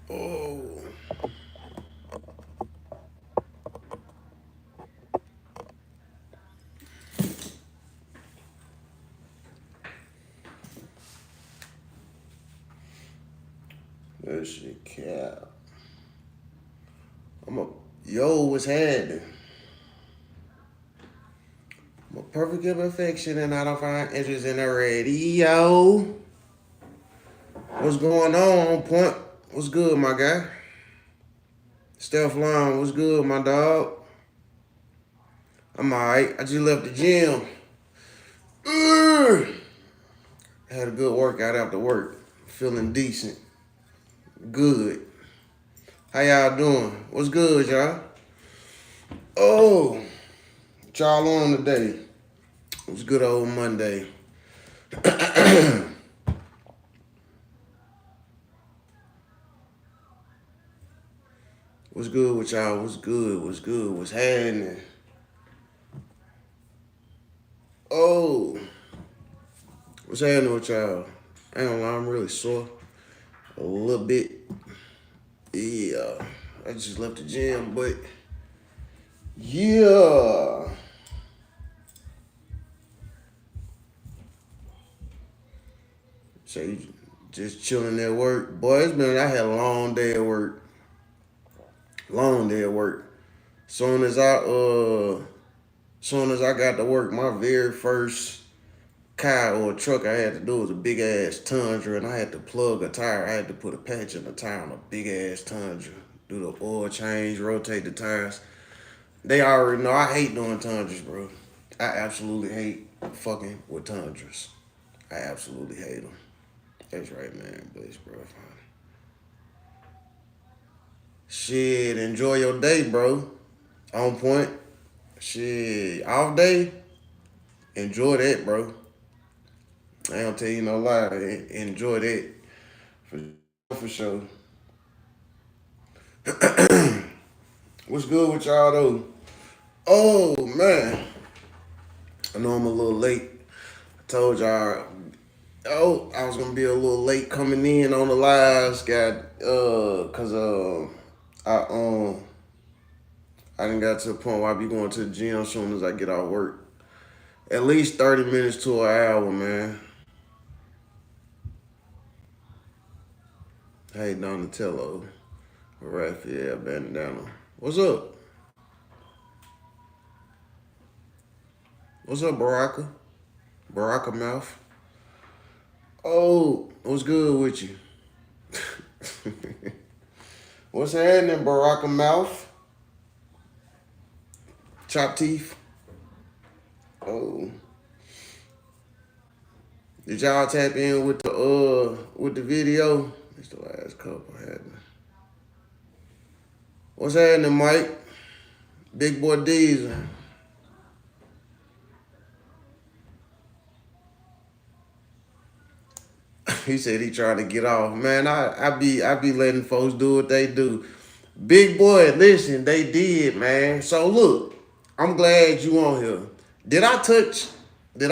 Oh. That shit cap. Yo, what's happening? I'm a perfect imperfection and I don't find interest in the radio. What's going on point? What's good, my guy? Steph Long, what's good, my dog? I'm alright. I just left the gym. Ugh. Had a good workout after work. Feeling decent. Good. How y'all doing? What's good, y'all? Oh, what y'all on today? It was good old Monday. What's good with y'all? What's good? What's good? What's happening? Oh, what's happening with y'all? I ain't gonna lie, I'm really sore. A little bit. Yeah. I just left the gym, but yeah. So you just chilling at work. Boy, I had a long day at work. Long day at work. Soon as I got to work, my very first car or truck I had to do was a big ass Tundra, and I had to plug a tire. I had to put a patch in the tire on a big ass Tundra. Do the oil change, rotate the tires. They already know I hate doing Tundras, bro. I absolutely hate fucking with Tundras. I absolutely hate them. That's right, man. Bless, bro. Shit, enjoy your day, bro. On point. Shit, off day. Enjoy that, bro. I don't tell you no lie. Enjoy that for sure. What's good with y'all though? Oh man, I know I'm a little late. I told y'all. Oh, I was gonna be a little late coming in on the lives. Cause I didn't got to the point where I be going to the gym as soon as I get out work. At least 30 minutes to an hour, man. Hey, Donatello, Raphael, Bandana. What's up? What's up, Baraka? Baraka Mouth. Oh, what's good with you? What's happening, Baraka Mouth? Chop teeth. Oh, did y'all tap in with the video? It's the last couple happening. What's happening, Mike? Big boy Diesel. He said he trying to get off. Man, I be letting folks do what they do. Big boy, listen, they did, man. So look, I'm glad you on here. Did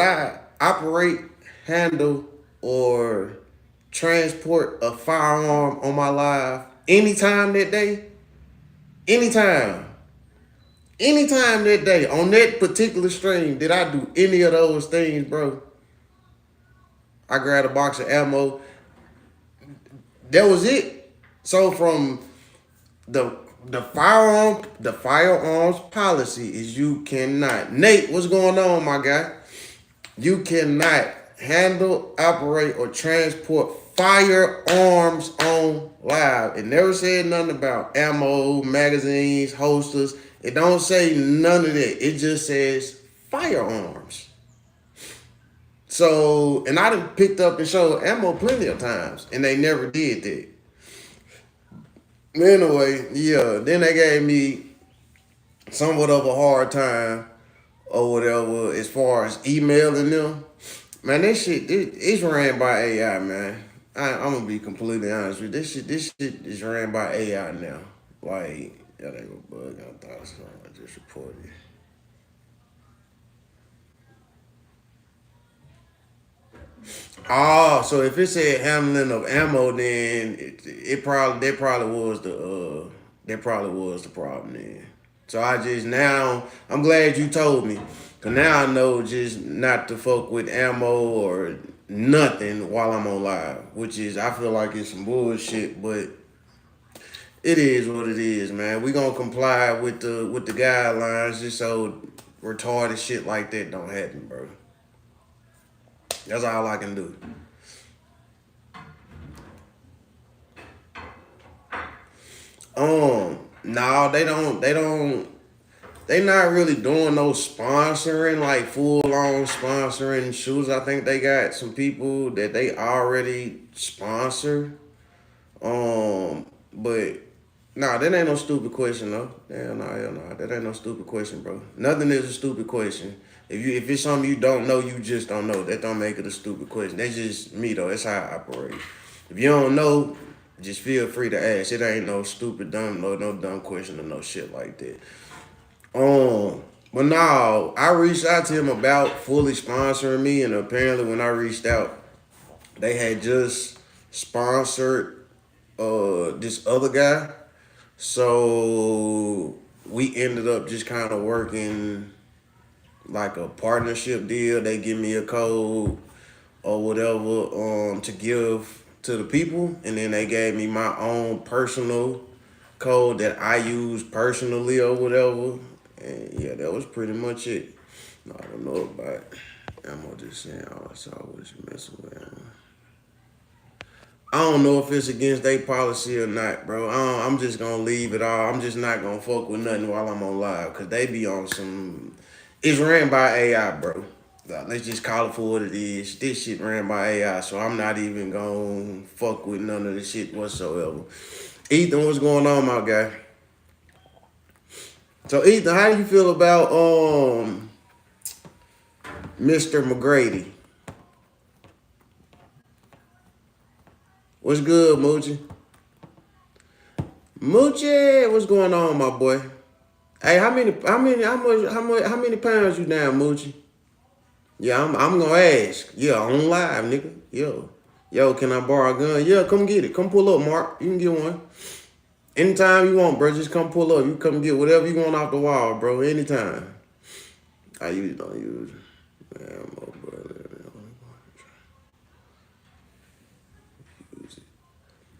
I operate, handle, or transport a firearm on my live anytime that day? Anytime. Anytime that day, on that particular stream, did I do any of those things, bro? I grabbed a box of ammo. That was it. So from the firearms policy is you cannot. Nate, what's going on, my guy? You cannot handle, operate, or transport firearms on live. It never said nothing about ammo, magazines, holsters. It don't say none of that. It just says firearms. So, and I done picked up and showed ammo plenty of times, and they never did that. Anyway, yeah, then they gave me somewhat of a hard time or whatever as far as emailing them. Man, it's ran by AI, man. I'm gonna be completely honest with you. This shit is ran by AI now. Like, yeah, they go bug. I thought so. I just reported it. Oh, so if it said handling of ammo, then it probably that probably was the problem then. So I just now I'm glad you told me, cause now I know just not to fuck with ammo or nothing while I'm on live, which is I feel like it's some bullshit, but it is what it is, man. We gonna comply with the guidelines just so retarded shit like that don't happen, bro. That's all I can do. No, they don't. They not really doing no sponsoring, like full on sponsoring shoes. I think they got some people that they already sponsor. But nah, that ain't no stupid question though. Hell no, that ain't no stupid question, bro. Nothing is a stupid question. If it's something you don't know, you just don't know. That don't make it a stupid question. That's just me though. That's how I operate. If you don't know, just feel free to ask. It ain't no stupid, dumb, no dumb question or no shit like that. But no, I reached out to him about fully sponsoring me, and apparently when I reached out, they had just sponsored this other guy. So we ended up just kind of working like a partnership deal. They give me a code or whatever to give to the people, and then they gave me my own personal code that I use personally or whatever. And yeah, that was pretty much it. No, I don't know about ammo. Just saying, oh, I saw what you messing with ammo. I don't know if it's against their policy or not, bro. I'm just gonna leave it all. I'm just not gonna fuck with nothing while I'm on live, cause they be on some. It's ran by AI, bro. Let's just call it for what it is. This shit ran by AI, so I'm not even gonna fuck with none of this shit whatsoever. Ethan, what's going on, my guy? So Ethan, how do you feel about Mr. McGrady? What's good, Moochie? Moochie, what's going on, my boy? Hey, how many pounds you down, Moochie? Yeah, I'm gonna ask. Yeah, on live, nigga. Yo, can I borrow a gun? Yeah, come get it. Come pull up, Mark. You can get one. Anytime you want, bro. Just come pull up. You come get whatever you want off the wall, bro. Anytime. I usually don't use ammo, bro.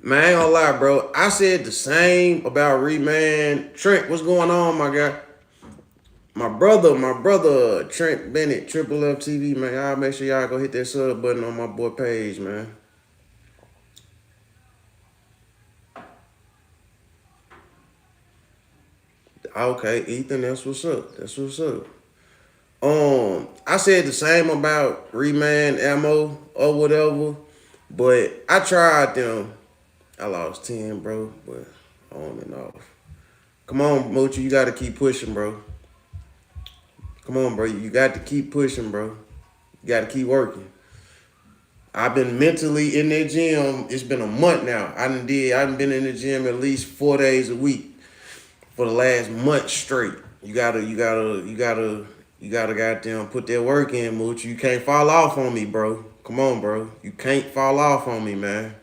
Man, I ain't gonna lie, bro. I said the same about Reman. Trent, what's going on, my guy? My brother, Trent Bennett, Triple FTV, man. Y'all make sure y'all go hit that sub button on my boy page, man. Okay, Ethan, that's what's up. That's what's up. I said the same about Reman ammo or whatever, but I tried them. I lost 10, bro, but on and off. Come on, Moochie, you gotta keep pushing, bro. Come on, bro. You got to keep pushing, bro. You got to keep working. I've been mentally in that gym. It's been a month now. I've been in the gym at least 4 days a week for the last month straight. You gotta goddamn put that work in, Mooch. You can't fall off on me, bro. Come on, bro. You can't fall off on me, man.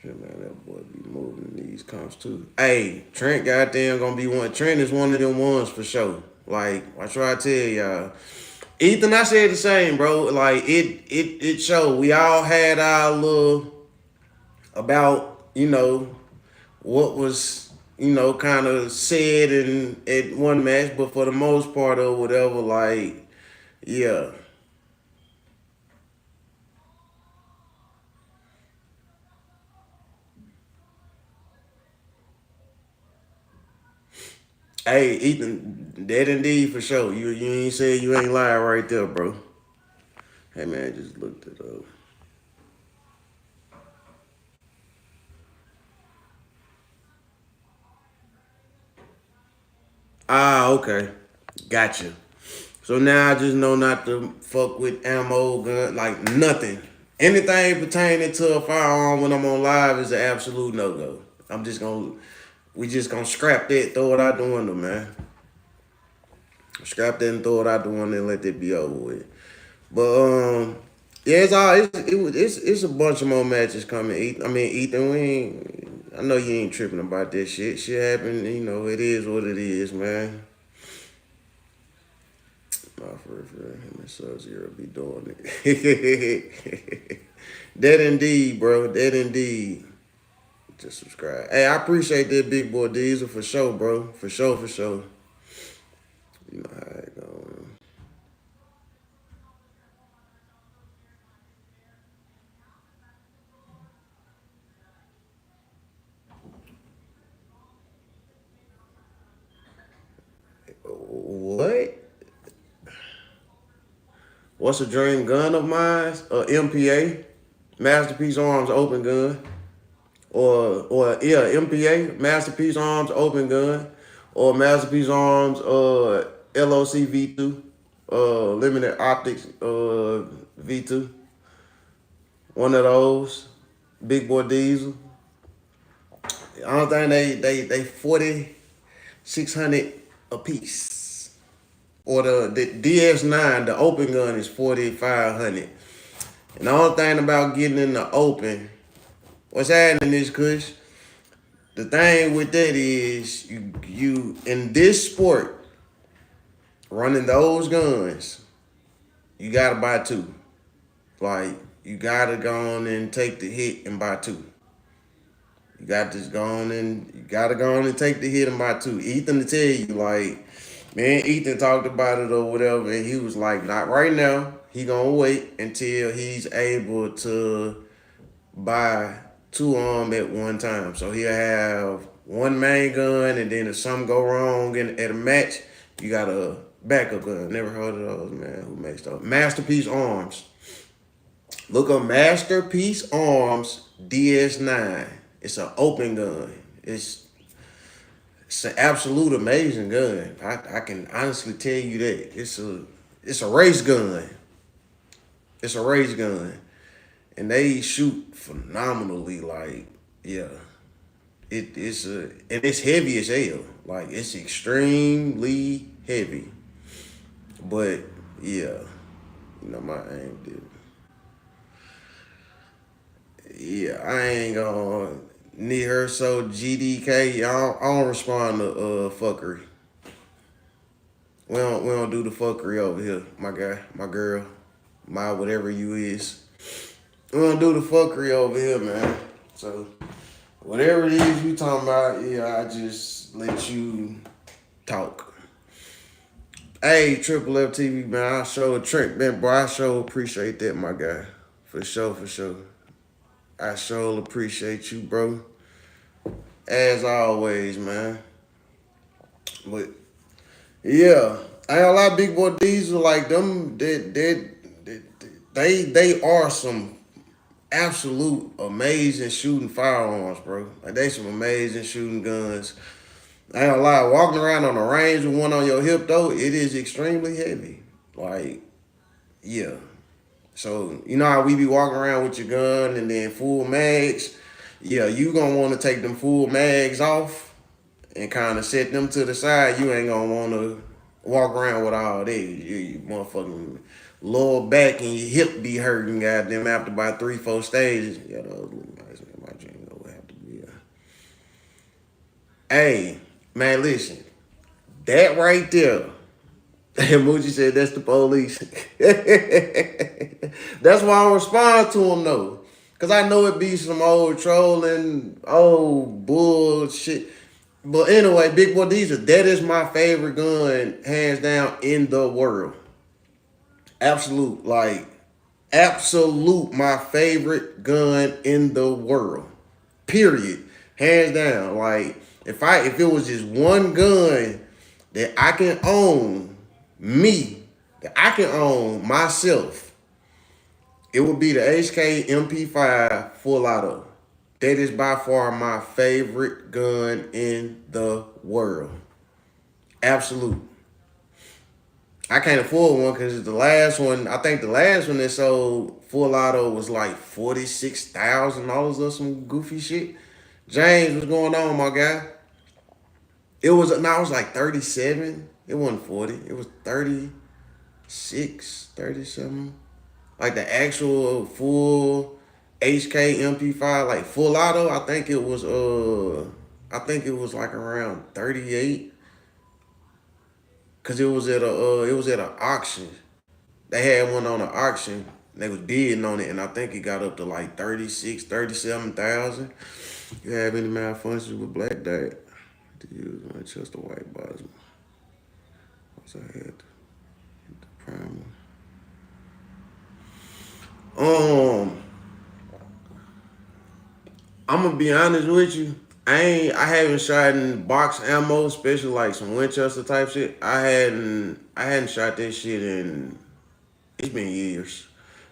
Shit, man, that boy be moving these comps too. Hey, Trent goddamn gonna be one. Trent is one of them ones for sure. Like, I try to tell y'all. Ethan, I said the same, bro. Like, it showed. We all had our little about, what was, kind of said in at one match, but for the most part or whatever, like, yeah. Hey, Ethan, that indeed for sure. You ain't said you ain't lying right there, bro. Hey man, I just looked it up. Ah, okay. Gotcha. So now I just know not to fuck with ammo, gun, like nothing. Anything pertaining to a firearm when I'm on live is an absolute no go. We just gonna scrap that, throw it out the window, man. Scrap that and throw it out the window and let that be over with. But Yeah, it's a bunch of more matches coming. Ethan, we ain't. I know you ain't tripping about this shit. Shit happen. You know, it is what it is, man. My first him and Sub-Zero be doing it. That indeed, bro. That indeed. Just subscribe. Hey, I appreciate that big boy Diesel for sure, bro. For sure, for sure. You know how it go. What? What's a dream gun of mine? MPA, Masterpiece Arms Open Gun, or yeah, MPA, Masterpiece Arms Open Gun, or Masterpiece Arms LOC V2, Limited Optics V2. One of those, Big Boy Diesel. I don't think they 4,600 a piece. Or the DS9, the open gun is 4,500. And the only thing about getting in the open, what's happening is, Kush, the thing with that is you in this sport, running those guns, you gotta buy two. Like you gotta go on and take the hit and buy two. You gotta go on and take the hit and buy two. Ethan to tell you, like, man, Ethan talked about it or whatever, and he was like, not right now. He gonna wait until he's able to buy two at one time. So he'll have one main gun, and then if something go wrong at a match, you got a backup gun. Never heard of those, man. Who makes those? Masterpiece Arms. Look up Masterpiece Arms DS9. It's an open gun. It's an absolute amazing gun. I can honestly tell you that. It's a race gun. It's a race gun. And they shoot phenomenally. Like, yeah. And it's heavy as hell. Like it's extremely heavy. But yeah, my aim did. Yeah, I ain't gonna need her so GDK. I don't respond to fuckery. We don't do the fuckery over here, my guy, my girl, my whatever you is. We don't do the fuckery over here, man. So whatever it is you talking about, yeah, I just let you talk. Hey, Triple F TV, man, I show Trent, man, bro, I sure appreciate that, my guy. For sure, for sure. I sure appreciate you, bro. As always, man. But yeah, I ain't a lot of big boy Diesel like them. They are some absolute amazing shooting firearms, bro. Like they some amazing shooting guns. I ain't gonna lie, walking around on the range with one on your hip though, it is extremely heavy. Like, yeah. So you know how we be walking around with your gun and then full mags. Yeah, you gonna want to take them full mags off and kind of set them to the side. You ain't gonna want to walk around with all that. You motherfucking lower back and your hip be hurting, goddamn, after about 3-4 stages. Yeah, those look nice, man. My dream would have to be. Hey, man, listen, that right there. And Moochie said that's the police. That's why I respond to him though. Cause I know it be some old trolling, old bullshit. But anyway, Big Boy Diesel, that is my favorite gun, hands down, in the world. Absolute, like, absolute my favorite gun in the world. Period. Hands down. Like, if it was just one gun that I can own, me, that I can own myself, it would be the HK MP5 full auto. That is by far my favorite gun in the world. Absolute. I can't afford one because the last one, I think the last one that sold full auto was like $46,000 or some goofy shit. James, what's going on, my guy? It was like 37. It wasn't 40. It was 36, 30 something. like the actual full HK MP5, like full auto. I think it was like around 38, cause it was at an auction. They had one on an auction. They was bidding on it, and I think it got up to like 36, 37,000. You have any malfunctions with Black Dot? To use Manchester white bottom. Once I had the primer. Um, I'm gonna be honest with you. I haven't shot in box ammo, especially like some Winchester type shit. I hadn't shot that shit in, it's been years.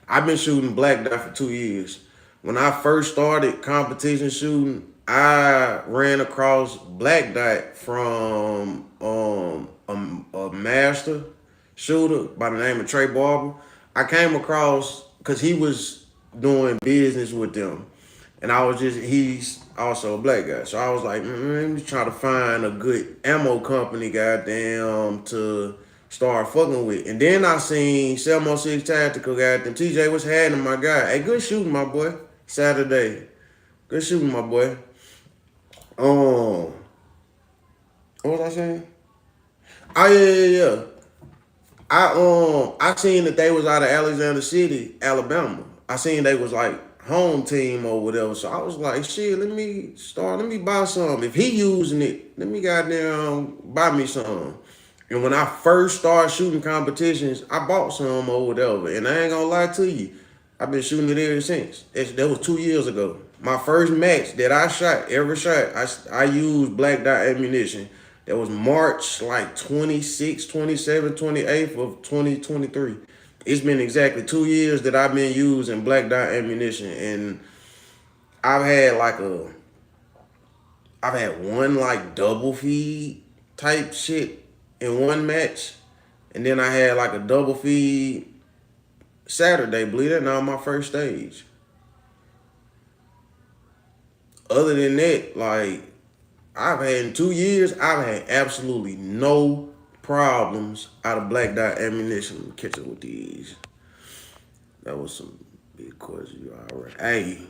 I've been shooting Black Dot for 2 years. When I first started competition shooting, I ran across Black Dot from a master shooter by the name of Trey Barber. I came across because he was doing business with them, and he's also a black guy. So I was like, let me try to find a good ammo company, goddamn, to start fucking with. And then I seen 706 Tactical, goddamn, TJ was happening, my guy. Hey, good shooting, my boy. Saturday. Good shooting, my boy. What was I saying? Oh yeah. I seen that they was out of Alexander City, Alabama. I seen they was like home team or whatever. So I was like, shit, let me buy some. If he using it, let me goddamn buy me some. And when I first started shooting competitions, I bought some or whatever. And I ain't gonna lie to you, I've been shooting it ever since. That was 2 years ago. My first match that I ever shot, I used Black Dot ammunition. That was March like 26, 27, 28th of 2023. It's been exactly 2 years that I've been using Black Dot ammunition. And I've had one like double feed type shit in one match. And then I had like a double feed Saturday, believe it or not, my first stage. Other than that, like, in 2 years, I've had absolutely no problems out of Black Dot ammunition. Let me catch up with these. That was some big questions. You already. Hey,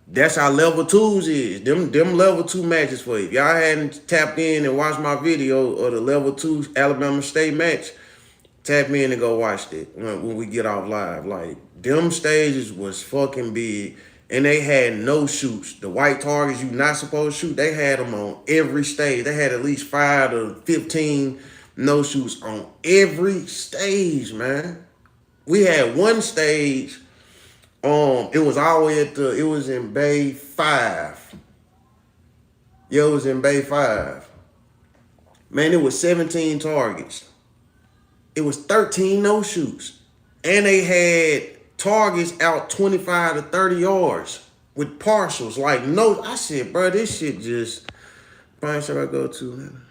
that's how level twos is. Them level two matches for you. If y'all hadn't tapped in and watched my video of the level two Alabama State match, tap in and go watch that when we get off live. Like, them stages was fucking big. And they had no shoots. The white targets you not supposed to shoot, they had them on every stage. They had at least 5 to 15 no shoots on every stage, man. We had one stage, it was all the way it was in Bay 5. Yeah, it was in Bay 5. Man, it was 17 targets. It was 13 no shoots. And they had targets out 25 to 30 yards with partials. Like, no, I said, bro, this shit just, find should I go to, man?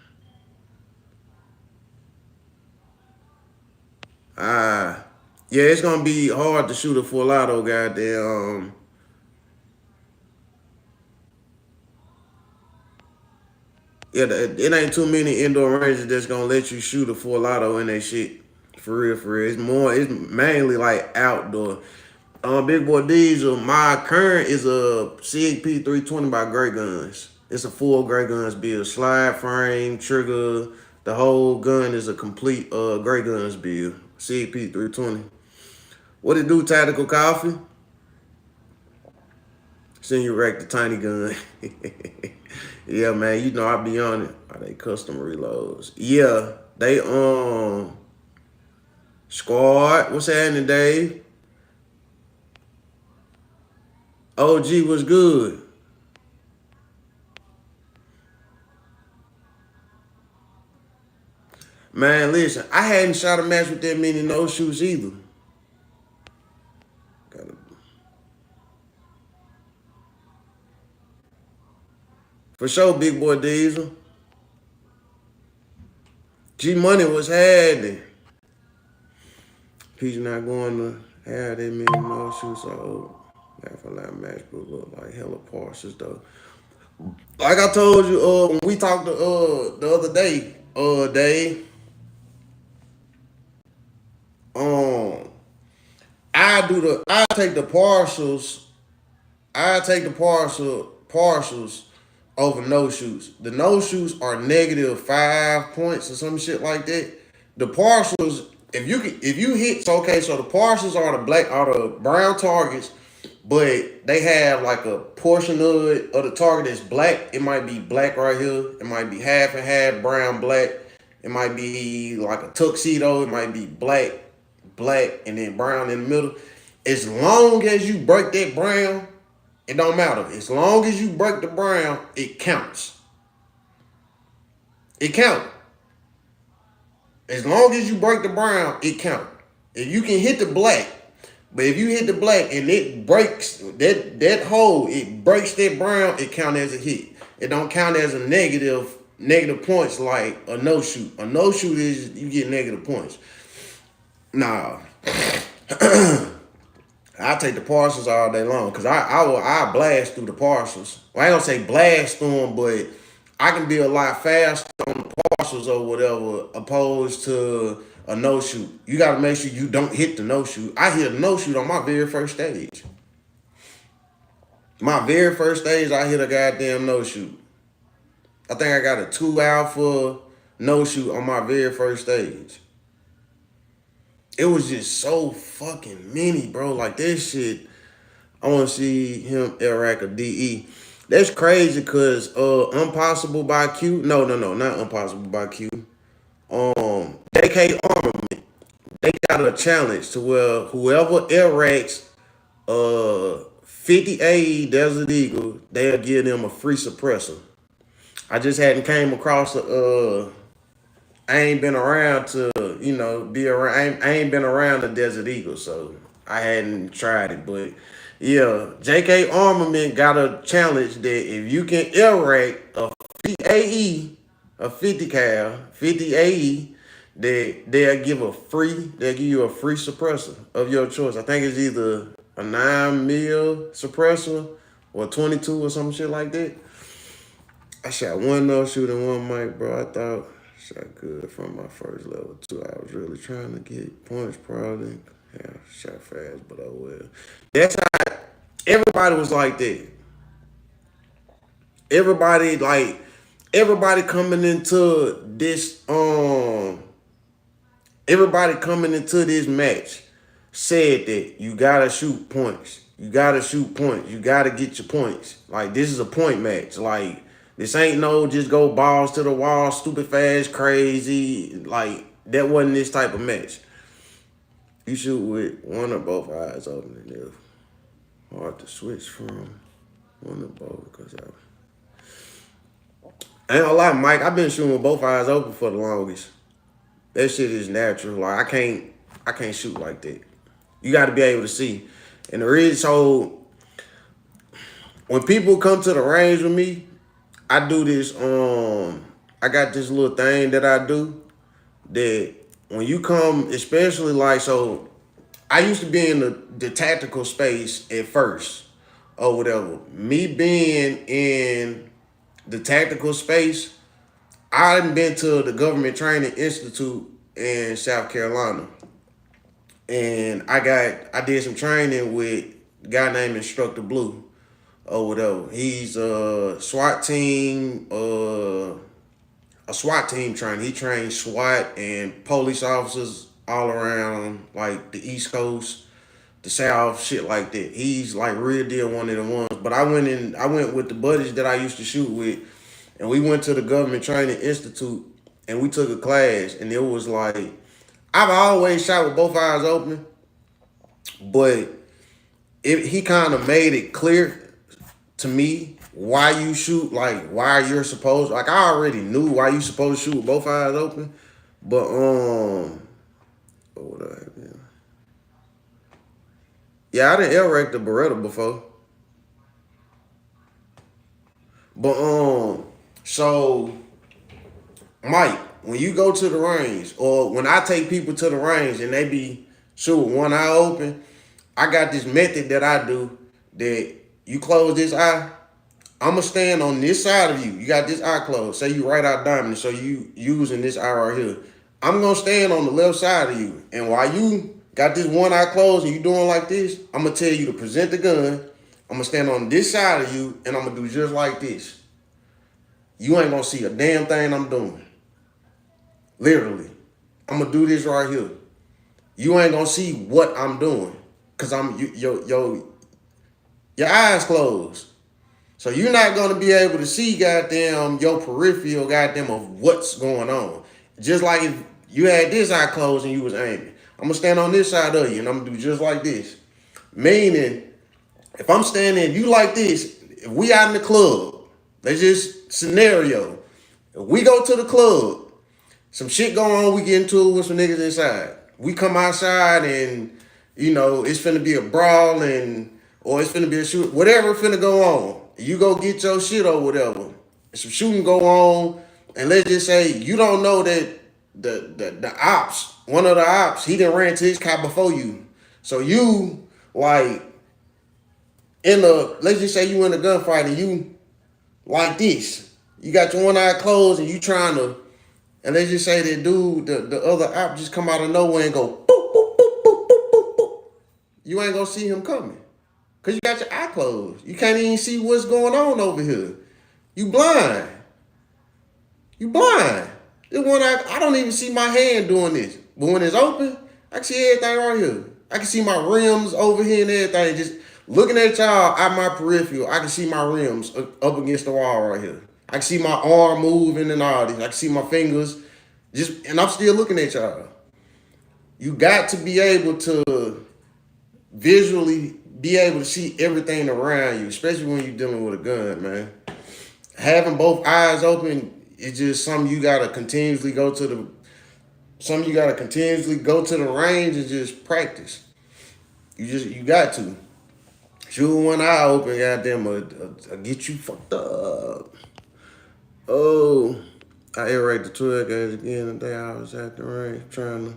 Yeah, it's gonna be hard to shoot a full auto, goddamn. Yeah, it ain't too many indoor ranges that's gonna let you shoot a full auto in that shit. For real, for real. It's mainly like outdoor. Big Boy Diesel, my current is a Sig P320 by Great Guns. It's a full Great Guns build. Slide frame, trigger, the whole gun is a complete Great Guns build. Sig P320. What it do, Tactical Coffee? Send you wreck the tiny gun. Yeah, man, you know I be on it. Are they custom reloads? Yeah, they squad. What's happening, Dave? OG was good. Man, listen, I hadn't shot a match with that many no shoots either. For sure, Big Boy Diesel. G Money was happening. He's not going to have that many no shoots. So, half a lot match, but look like hella parcels though. Like I told you, when we talked the other day, Dave, I I take the partials. I take the partials over no shoots. The no shoots are -5 points or some shit like that. The partials, if you hit, so okay, so the partials are the brown targets, but they have like a portion of the target that's black. It might be black right here. It might be half and half brown black. It might be like a tuxedo. It might be black, and then brown in the middle. As long as you break that brown, it don't matter. As long as you break the brown, it counts. It counts. As long as you break the brown, it counts. If you can hit the black, but if you hit the black and it breaks that hole, it breaks that brown, it counts as a hit. It don't count as a negative points like a no shoot. A no shoot is you get negative points. Nah. I take the partials all day long because I blast through the partials. Well, I ain't gonna say blast through them, but I can be a lot faster on the partials or whatever opposed to a no shoot. You gotta make sure you don't hit the no shoot. I hit a no shoot on my very first stage. My very first stage, I hit a goddamn no shoot. I think I got a 2 alpha no shoot on my very first stage. It was just so fucking many, bro. Like this shit, I want to see him Iraq or DE. That's crazy because Impossible by Q. No, not Impossible by Q. JK Armament. They got a challenge to where whoever Iraq's 50 AE Desert Eagle, they'll give them a free suppressor. I just hadn't came across I ain't been around to, be around. I ain't been around the Desert Eagle, so I hadn't tried it. But yeah, JK Armament got a challenge that if you can Iraq a 50 AE, a 50 cal, 50 AE, they'll give you a free suppressor of your choice. I think it's either a 9mm suppressor or 22 or some shit like that. I shot one no shoot and one mic, bro. I thought shot good from my first level 2. I was really trying to get points probably. Yeah, shot fast, but oh well. That's how everybody was like that. Everybody coming into this everybody coming into this match said that you gotta shoot points. You gotta shoot points. You gotta get your points. Like this is a point match. Like this ain't no just go balls to the wall, stupid fast, crazy. Like that wasn't this type of match. You shoot with one or both eyes open, and they're hard to switch from one to both because I ain't gonna lie, Mike. I've been shooting with both eyes open for the longest. That shit is natural. Like I can't shoot like that. You got to be able to see. And the reason, so when people come to the range with me, I do this. I got this little thing that I do that when you come, especially like so. I used to be in the tactical space at first or whatever. Me being in the tactical space, I've been to the Government Training Institute in South Carolina. And I did some training with a guy named Instructor Blue or whatever. He's a SWAT team trainer. He trains SWAT and police officers all around like the East Coast, the South, shit like that. He's like real deal one of the ones. But I went with the buddies that I used to shoot with, and we went to the Government Training Institute and we took a class, and it was like, I've always shot with both eyes open, but he kind of made it clear to me why you shoot, like why you're supposed, like I already knew why you supposed to shoot with both eyes open, but what I have here? Yeah, I didn't air-rack the Beretta before. But so Mike, when you go to the range, or when I take people to the range and they be shooting one eye open, I got this method that I do that you close this eye, I'ma stand on this side of you. You got this eye closed. Say you right out diamond, so you using this eye right here. I'm gonna stand on the left side of you. And while you got this one eye closed and you doing like this, I'm gonna tell you to present the gun. I'm gonna stand on this side of you and I'm gonna do just like this. You ain't gonna see a damn thing I'm doing. Literally. I'm gonna do this right here. You ain't gonna see what I'm doing. Cause your eyes closed. So you're not gonna be able to see goddamn your peripheral goddamn of what's going on. Just like if you had this eye closed and you was aiming. I'm gonna stand on this side of you and I'm gonna do just like this. Meaning, if I'm standing you like this, if we out in the club, let's just scenario. If we go to the club, some shit going on, we get into it with some niggas inside. We come outside and, it's finna be a brawl or it's finna be a shoot, whatever finna go on. You go get your shit or whatever. Some shooting go on, and let's just say you don't know that the ops, one of the ops, he done ran to his car before you. So you, like, let's just say you in a gunfight and you like this. You got your one eye closed and you trying to, and let's just say that dude, the other op just come out of nowhere and go boop, boop, boop, boop, boop, boop, boop. You ain't gonna see him coming. Cause you got your eye closed. You can't even see what's going on over here. You blind. You blind. This one I don't even see my hand doing this. But when it's open, I can see everything right here. I can see my rims over here and everything. Just looking at y'all out my peripheral, I can see my rims up against the wall right here. I can see my arm moving and all this. I can see my fingers. And I'm still looking at y'all. You got to be able to visually be able to see everything around you, especially when you're dealing with a gun, man. Having both eyes open is just something you gotta continuously go to the range and just practice. You got to. Shoot one eye open, goddamn, I'll get you fucked up. Oh, I aerated the 12 gauge again today. I was at the range trying to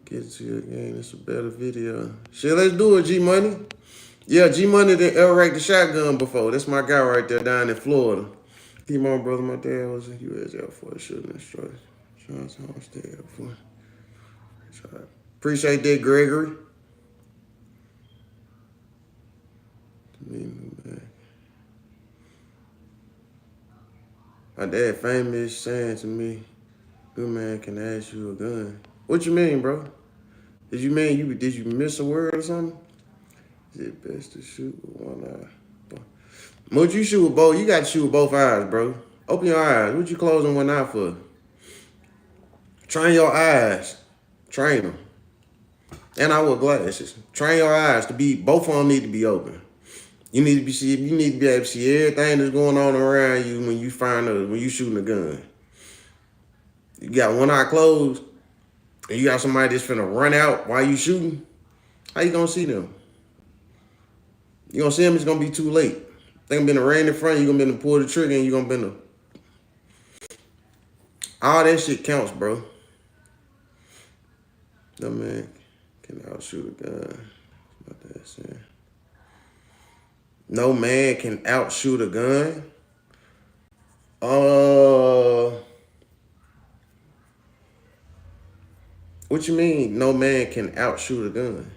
get to you again. It's a better video. Shit, let's do it, G Money. Yeah, G Money didn't aerate the shotgun before. That's my guy right there down in Florida. Keep my brother, my dad was a U.S. Air Force shooting instructor. Air Force. Appreciate that, Gregory. My dad famous saying to me, "Good man can ask you a gun." What you mean, bro? Did you miss a word or something? Is it best to shoot with one eye? What you shoot with both? You got to shoot with both eyes, bro. Open your eyes. What you closing one eye for? Train your eyes. Train them. And I wear glasses. Train your eyes to be. Both of them need to be open. You need to be able to see everything that's going on around you when you shooting a gun. You got one eye closed, and you got somebody that's finna run out while you shooting. How you gonna see them? You gonna see them? It's gonna be too late. They gonna be in the rain in front. You gonna be able to pull the trigger, and you gonna be able to. All that shit counts, bro. No man can outshoot a gun. What that saying? No man can outshoot a gun. What you mean? No man can outshoot a gun.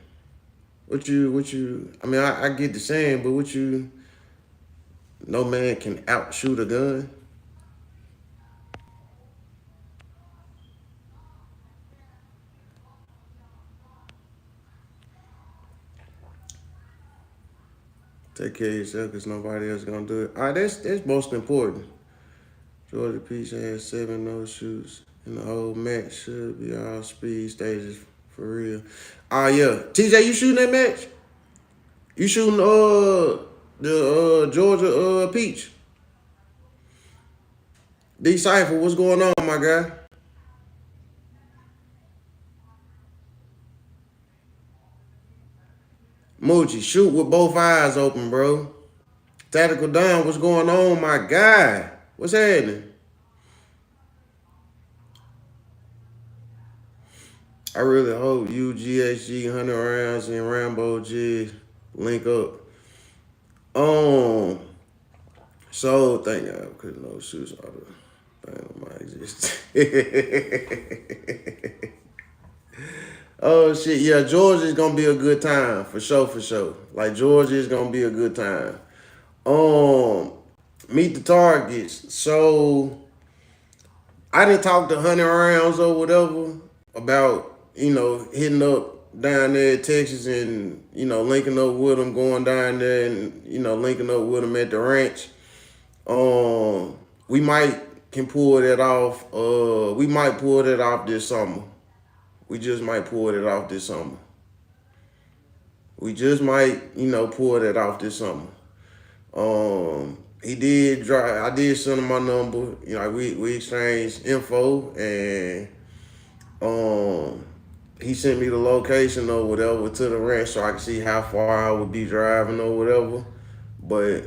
What you? I mean, I get the saying, but what you? No man can outshoot a gun. Take care of yourself because nobody else gonna do it. All right, that's most important. Georgia Peach has 7 no-shoots, and the whole match should be all speed stages for real. Yeah. TJ, you shooting that match? You shooting the Georgia Peach? D Cypher, what's going on, my guy? Moochie, shoot with both eyes open, bro. Tactical Don, what's going on, my guy? What's happening? I really hope you, GHG, 100 rounds, and Rambo G link up. So thank God, because no shoes are the thing of my existence. Oh shit, yeah, Georgia is gonna be a good time for sure, for sure. Like Georgia is gonna be a good time. Um, meet the targets. So I didn't talk to 100 rounds or whatever about hitting up down there in Texas and linking up with them, going down there and linking up with them at the ranch. Um, we might can pull that off. We might pull that off this summer. We just might pull it off this summer. We just might, pull that off this summer. He did drive. I did send him my number. We exchanged info, and he sent me the location or whatever to the ranch so I could see how far I would be driving or whatever. But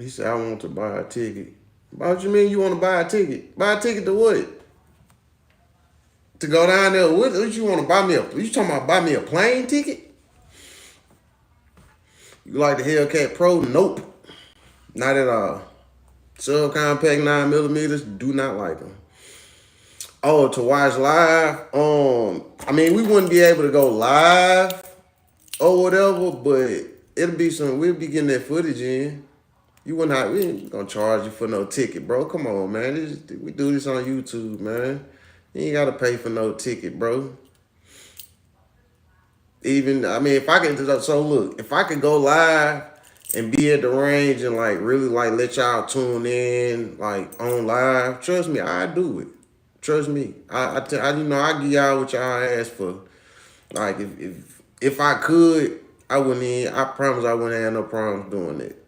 he said I want to buy a ticket. What you mean you want to buy a ticket? Buy a ticket to what? To go down there? What you want to buy me you talking about buy me a plane ticket? You like the Hellcat Pro? Nope. Not at all. Subcompact 9mm, do not like them. Oh, to watch live? We wouldn't be able to go live or whatever, but we'll be getting that footage in. We ain't gonna charge you for no ticket, bro. Come on, man. We do this on YouTube, man. You ain't gotta pay for no ticket, bro. If I could go live and be at the range and really let y'all tune in on live, trust me, I do it. Trust me. I give y'all what y'all ask for. Like if I could, I promise I wouldn't have no problems doing it.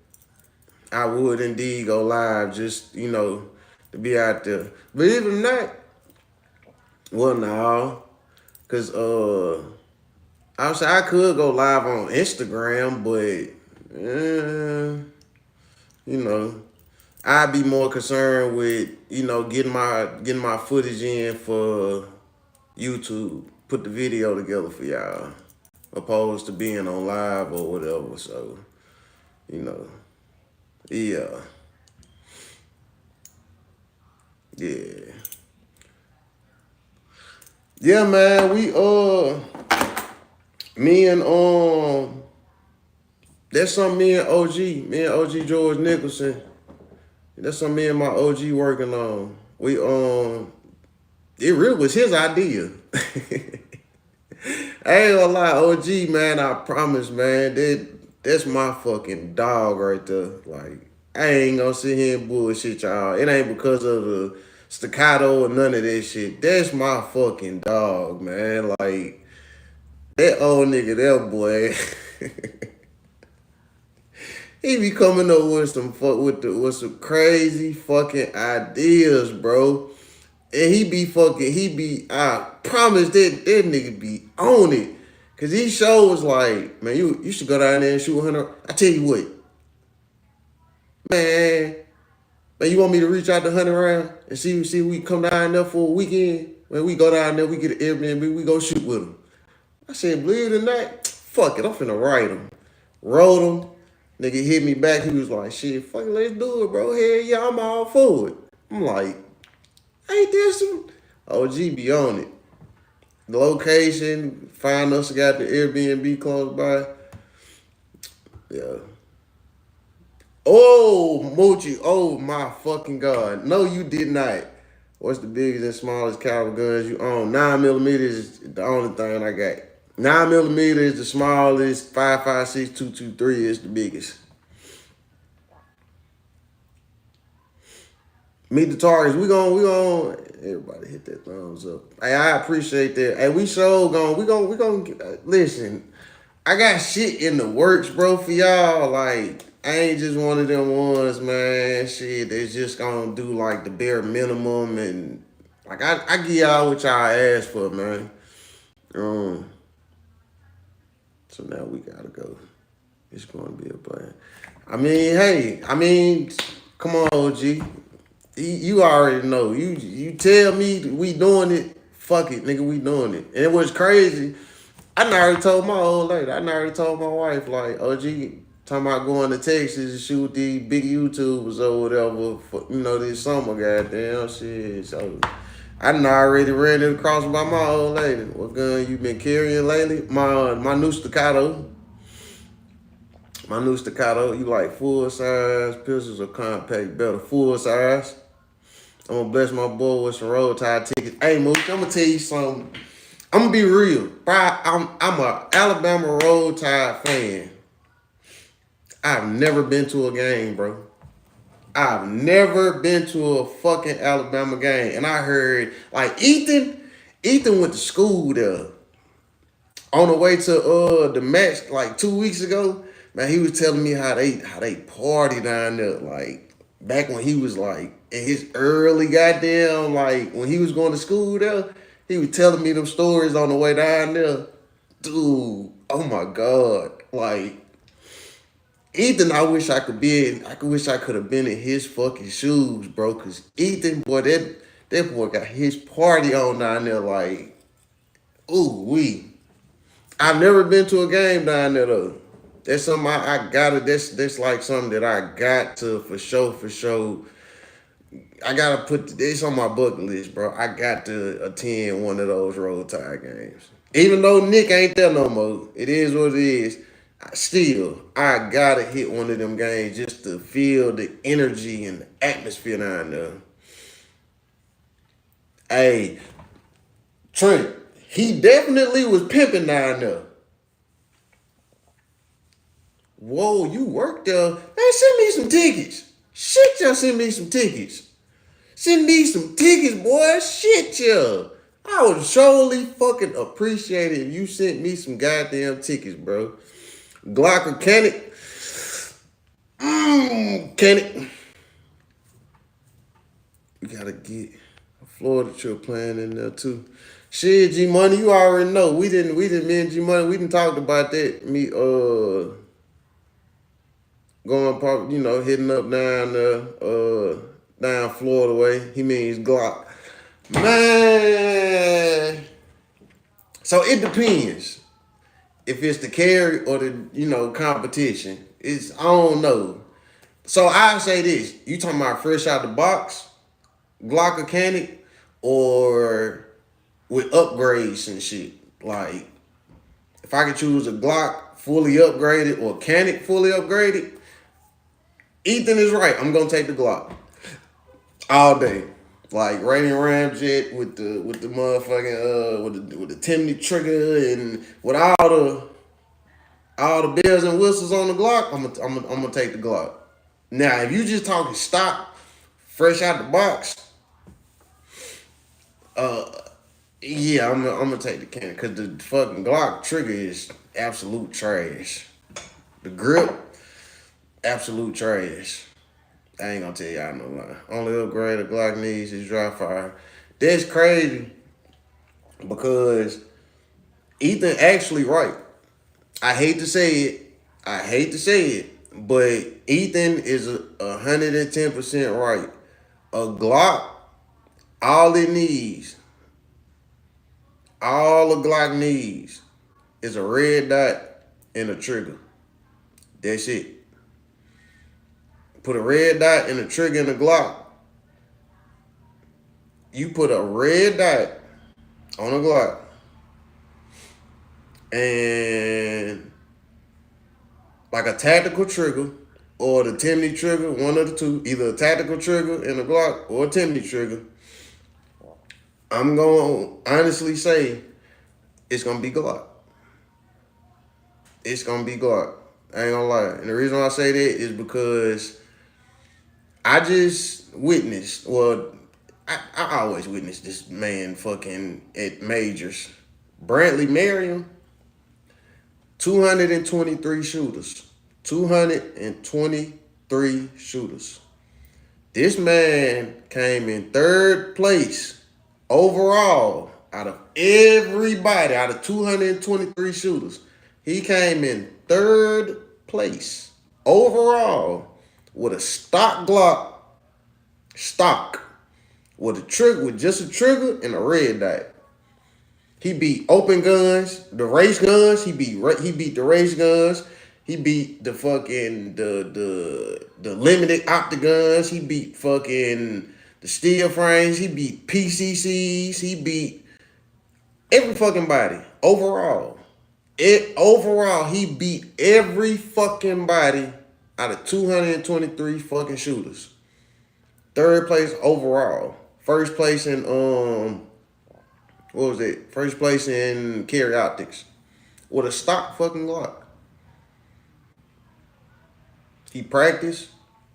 I would indeed go live just, to be out there. But even that, well, no. Because I could go live on Instagram, but, I'd be more concerned with, getting my footage in for YouTube, put the video together for y'all, opposed to being on live or whatever. So, yeah. Yeah. Yeah, man, me and that's something me and OG George Nicholson. That's something me and my OG working on. It really was his idea. I ain't gonna lie, OG, man, I promise, man, that's my fucking dog right there. Like, I ain't gonna sit here and bullshit y'all. It ain't because of the staccato or none of that shit. That's my fucking dog, man. Like, that old nigga there, boy. He be coming up with some crazy fucking ideas, bro. And I promise that nigga be on it. Cause he shows like, man, you should go down there and shoot 100. I tell you what, man, you want me to reach out to 100 rounds and see we come down there for a weekend? When we go down there, we get an Airbnb, we go shoot with him. I said, believe it or not, fuck it, I'm finna write him. Wrote him. Nigga hit me back. He was like, shit, fuck it, let's do it, bro. Hell yeah, I'm all for it. I'm like, ain't this some OG be on it. The location, find us, got the Airbnb close by. Yeah. Oh, Moochie, oh my fucking God. No, you did not. What's the biggest and smallest caliber guns you own? 9mm is the only thing I got. 9mm is the smallest. 5.56 223 is the biggest. Meet the targets. We gon' everybody hit that thumbs up. Hey, I appreciate that. Hey, we gon' listen. I got shit in the works, bro, for y'all. Like, I ain't just one of them ones, man. Shit, that's just gonna do like the bare minimum and like I give y'all what y'all asked for, man. So now we gotta go. It's gonna be a plan. Come on, OG. You already know. You tell me we doing it. Fuck it, nigga, we doing it. And it was crazy. I already told my old lady. I already told my wife, like, OG, Talking about going to Texas and shoot these big YouTubers or whatever for, this summer, goddamn shit. So I done already ran it across by my old lady. What gun you been carrying lately? My new staccato. My new staccato. You like full size pistols or compact? Better full size. I'm gonna bless my boy with some road tide tickets. Hey, Mooch, I'm gonna tell you something. I'm gonna be real. Bro, I'm a Alabama road tide fan. I've never been to a game, bro. I've never been to a fucking Alabama game. And I heard, like, Ethan went to school there. On the way to the match, like 2 weeks ago, man, he was telling me how they party down there. Like, back when he was, like, in his early goddamn, like, when he was going to school there, he was telling me them stories on the way down there. Dude, oh my God. Like, Ethan, I wish I could be in. I wish I could have been in his fucking shoes, bro. Cause Ethan, boy, that boy got his party on down there. Like, ooh wee. I've never been to a game down there though. That's something I gotta. That's like something that I got to for sure. I gotta put this on my bucket list, bro. I got to attend one of those road tide games. Even though Nick ain't there no more, it is what it is. Still, I gotta hit one of them games just to feel the energy and the atmosphere down there. Hey, Trent, he definitely was pimping down there. Whoa, you worked there. Man, send me some tickets. Shit, y'all send me some tickets. Send me some tickets, boy. Shit, y'all. I would surely fucking appreciate it if you sent me some goddamn tickets, bro. Glock or can it? Can it? We gotta get a Florida trip plan in there too. Shit, G Money, you already know. We didn't me and G Money, we didn't talk about that. Me going pop, hitting up down down Florida way. He means Glock. Man. So it depends. If it's the carry or the, competition. I don't know. So I say this. You talking about fresh out the box, Glock mechanic, or with upgrades and shit. Like, if I could choose a Glock fully upgraded or Canic fully upgraded, Ethan is right. I'm gonna take the Glock all day. Like Radiant Ramjet with the motherfucking with the Timney trigger and with all the bells and whistles on the Glock, I'm gonna take the Glock. Now, if you just talking stock, fresh out the box, yeah, I'm gonna take the can because the fucking Glock trigger is absolute trash. The grip, absolute trash. I ain't gonna tell y'all no lie. Only upgrade a Glock needs is dry fire. That's crazy because Ethan actually right. I hate to say it, but Ethan is 110% right. A Glock, all a Glock needs is a red dot and a trigger. That's it. Put a red dot and a trigger in the Glock. You put a red dot on a Glock and like a tactical trigger or the Timney trigger, one of the two, either a tactical trigger in a Glock or a Timney trigger, I'm going to honestly say it's going to be Glock. It's going to be Glock. I ain't going to lie. And the reason why I say that is because I just witnessed, I always witness this man fucking at majors. Brantley Merriam, 223 shooters. 223 shooters. This man came in third place overall out of everybody, out of 223 shooters. He came in third place overall with a stock Glock, with a trigger, with just a trigger and a red dot. He beat open guns, the race guns. He beat the race guns. He beat the fucking the limited octagons. He beat fucking the steel frames. He beat PCCs. He beat every fucking body overall. Overall, he beat every fucking body out of 223 fucking shooters. Third place overall. First place in what was it? First place in carry optics with a stock fucking Glock. He practiced,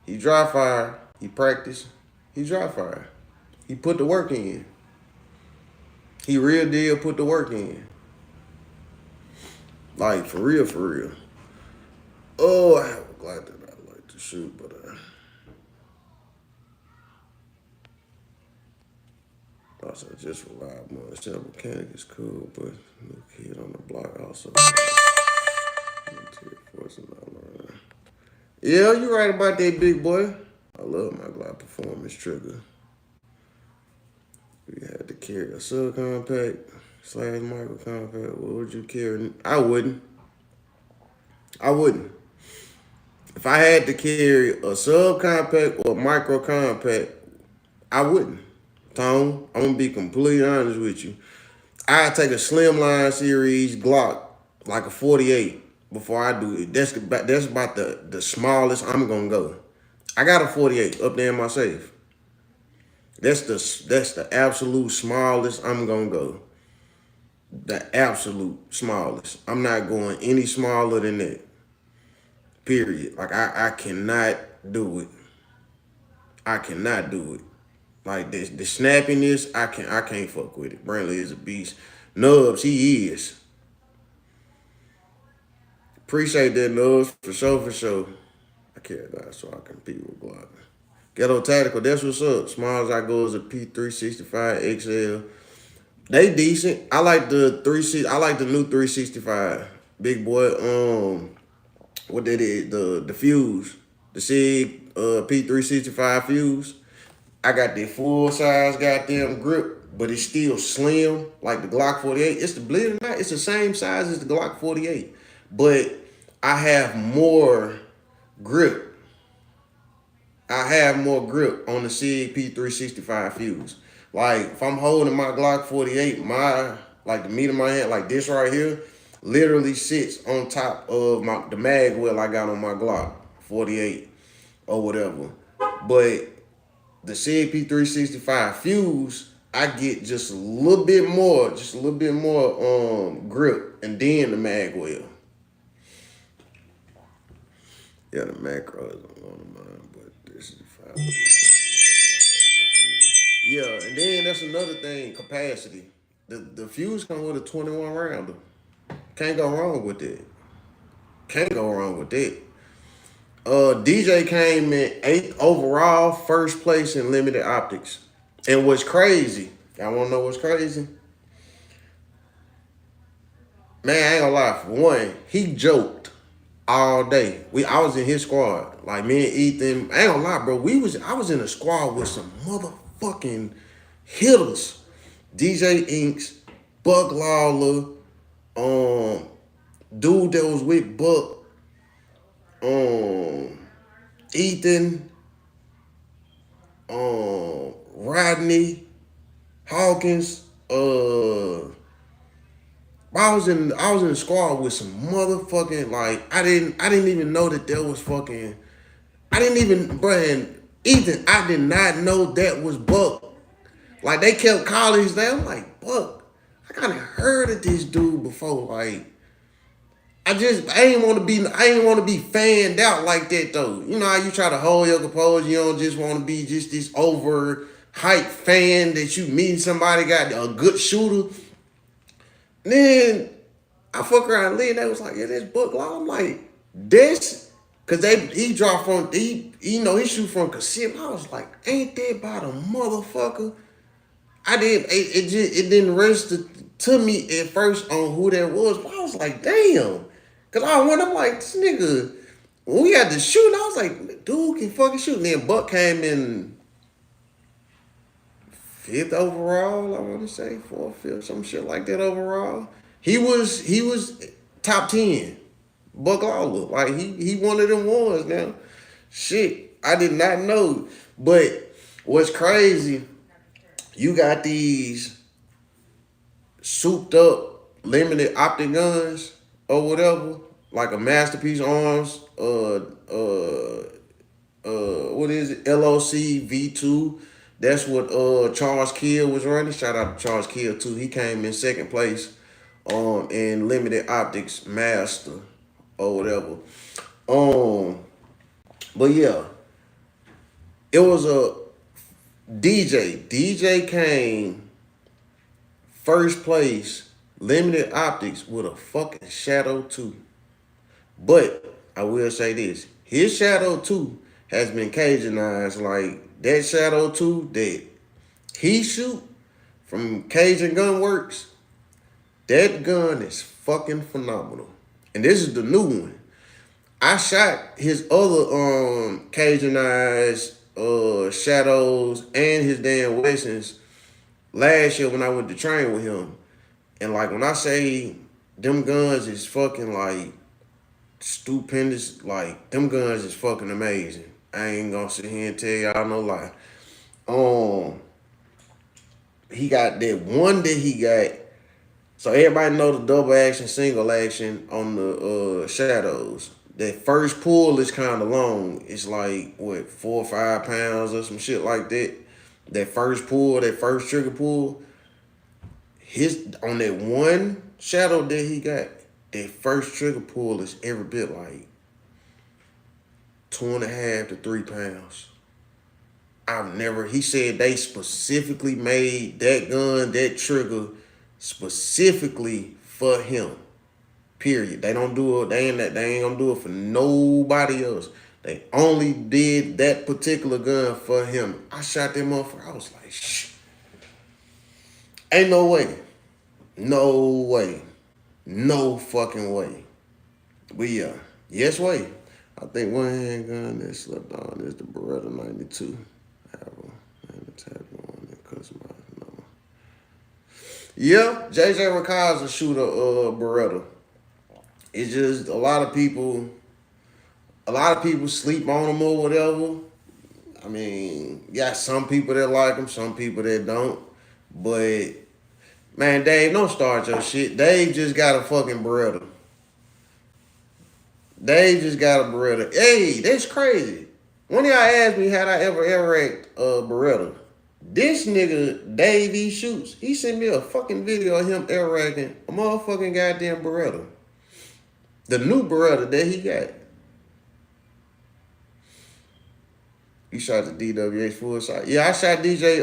he dry fire, he practiced, he dry fire. He put the work in. He real deal put the work in. Like for real, for real. Oh, I have a Glock that I like to shoot, but also just reliable. Still mechanic is cool, but new kid on the block also. Yeah, you right about that, big boy. I love my Glock performance trigger. We had to carry a subcompact / micro compact. What would you carry? I wouldn't. I wouldn't. If I had to carry a subcompact or micro compact, I wouldn't. Tone, I'm gonna be completely honest with you. I take a slimline series Glock, like a 48, before I do it. That's about the smallest I'm gonna go. I got a 48 up there in my safe. That's the absolute smallest I'm gonna go. The absolute smallest. I'm not going any smaller than that. Period. Like I cannot do it. I cannot do it. Like the snappiness, I can't fuck with it. Brantley is a beast. Nubs, he is. Appreciate that, Nubs, for sure, for sure. I carry that so I compete with Glock. Ghetto Tactical, that's what's up. Small as I go is a P365 XL. They decent. I like the 360. I like the new 365. Big boy. What that is? The fuse. The Sig P365 fuse. I got that full size goddamn grip, but it's still slim like the Glock 48. It's the believe it or not, it's the same size as the Glock 48, but I have more grip. I have more grip on the Sig P365 fuse. Like if I'm holding my Glock 48, like the meat of my hand, like this right here, literally sits on top of the mag well I got on my Glock 48 or whatever. But the Sig P365 fuse, I get just a little bit more, grip, and then the mag well. Yeah, the macro is on one of mine, but this is 5. Yeah, and then that's another thing, capacity. The fuse comes with a 21 rounder. Can't go wrong with that. Can't go wrong with that. DJ came in 8th overall, first place in limited optics. And what's crazy, y'all wanna know what's crazy? Man, I ain't gonna lie, for one, he joked all day. I was in his squad. Like me and Ethan, I ain't gonna lie, bro. I was in a squad with some motherfucking hitters. DJ Inks, Buck Lawler, dude that was with Buck, Ethan, Rodney, Hawkins, I was in the squad with some motherfucking like I didn't even know that there was fucking I didn't even brand Ethan, I did not know that was Buck. Like they kept calling his name. I'm like, Buck, I kinda heard of this dude before. Like I ain't want to be fanned out like that though. You know how you try to hold your composure, you don't just want to be just this over hype fan that you meet somebody got a good shooter. And then I fuck around and leave, and they was like, yeah, this Buck Law. I'm like, this? Cause he dropped from he shoot from Kissimmee. I was like, ain't that about a motherfucker? It didn't register to me at first on who that was, but I was like, damn. Cause I'm like, this nigga, when we had to shoot, I was like, dude can fucking shoot. And then Buck came in 5th overall, I want to say, 4th, 5th, some shit like that overall. He was top 10 Buck Lawler. Like he one of them ones now. Shit, I did not know. But what's crazy, you got these souped up limited optic guns or whatever, like a Masterpiece Arms, what is it? LOC V2. That's what Charles Kill was running. Shout out to Charles Kill too. He came in second place in limited optics master or whatever. Um but yeah, it was a DJ. DJ came first place limited optics with a fucking Shadow 2. But I will say this: his Shadow 2 has been Cajunized. Like that Shadow 2 that he shoot from Cajun Gun Works, that gun is fucking phenomenal. And this is the new one. I shot his other Cajunized Shadows and his damn Wessons last year when I went to train with him. And like when I say them guns is fucking like stupendous, like them guns is fucking amazing. I ain't gonna sit here and tell y'all no lie. He got that one that he got. So everybody know the double action, single action on the Shadows. That first pull is kind of long. It's like what 4 or 5 pounds or some shit like that. That first pull, that first trigger pull, his on that one Shadow that he got, that first trigger pull is every bit like 2.5 to 3 pounds. He said they specifically made that gun, that trigger, specifically for him. Period. They don't do it, they ain't gonna do it for nobody else. They only did that particular gun for him. I shot them motherfucker. I was like, shh. Ain't no way. No way. No fucking way. But yeah. Yes way. I think one handgun that slept on is the Beretta 92. Yeah, JJ Recal's a shooter, Beretta. It's just a lot of people sleep on them or whatever. I mean, you got some people that like them, some people that don't. But man, Dave, don't start your shit. Dave just got a fucking Beretta. Dave just got a Beretta. Hey, that's crazy. One of y'all asked me had I ever wrecked a Beretta. This nigga, Dave E. Shoots, he sent me a fucking video of him air racking a motherfucking goddamn Beretta. The new Beretta that he got. You shot the DWX full sight. Yeah, I shot DJ,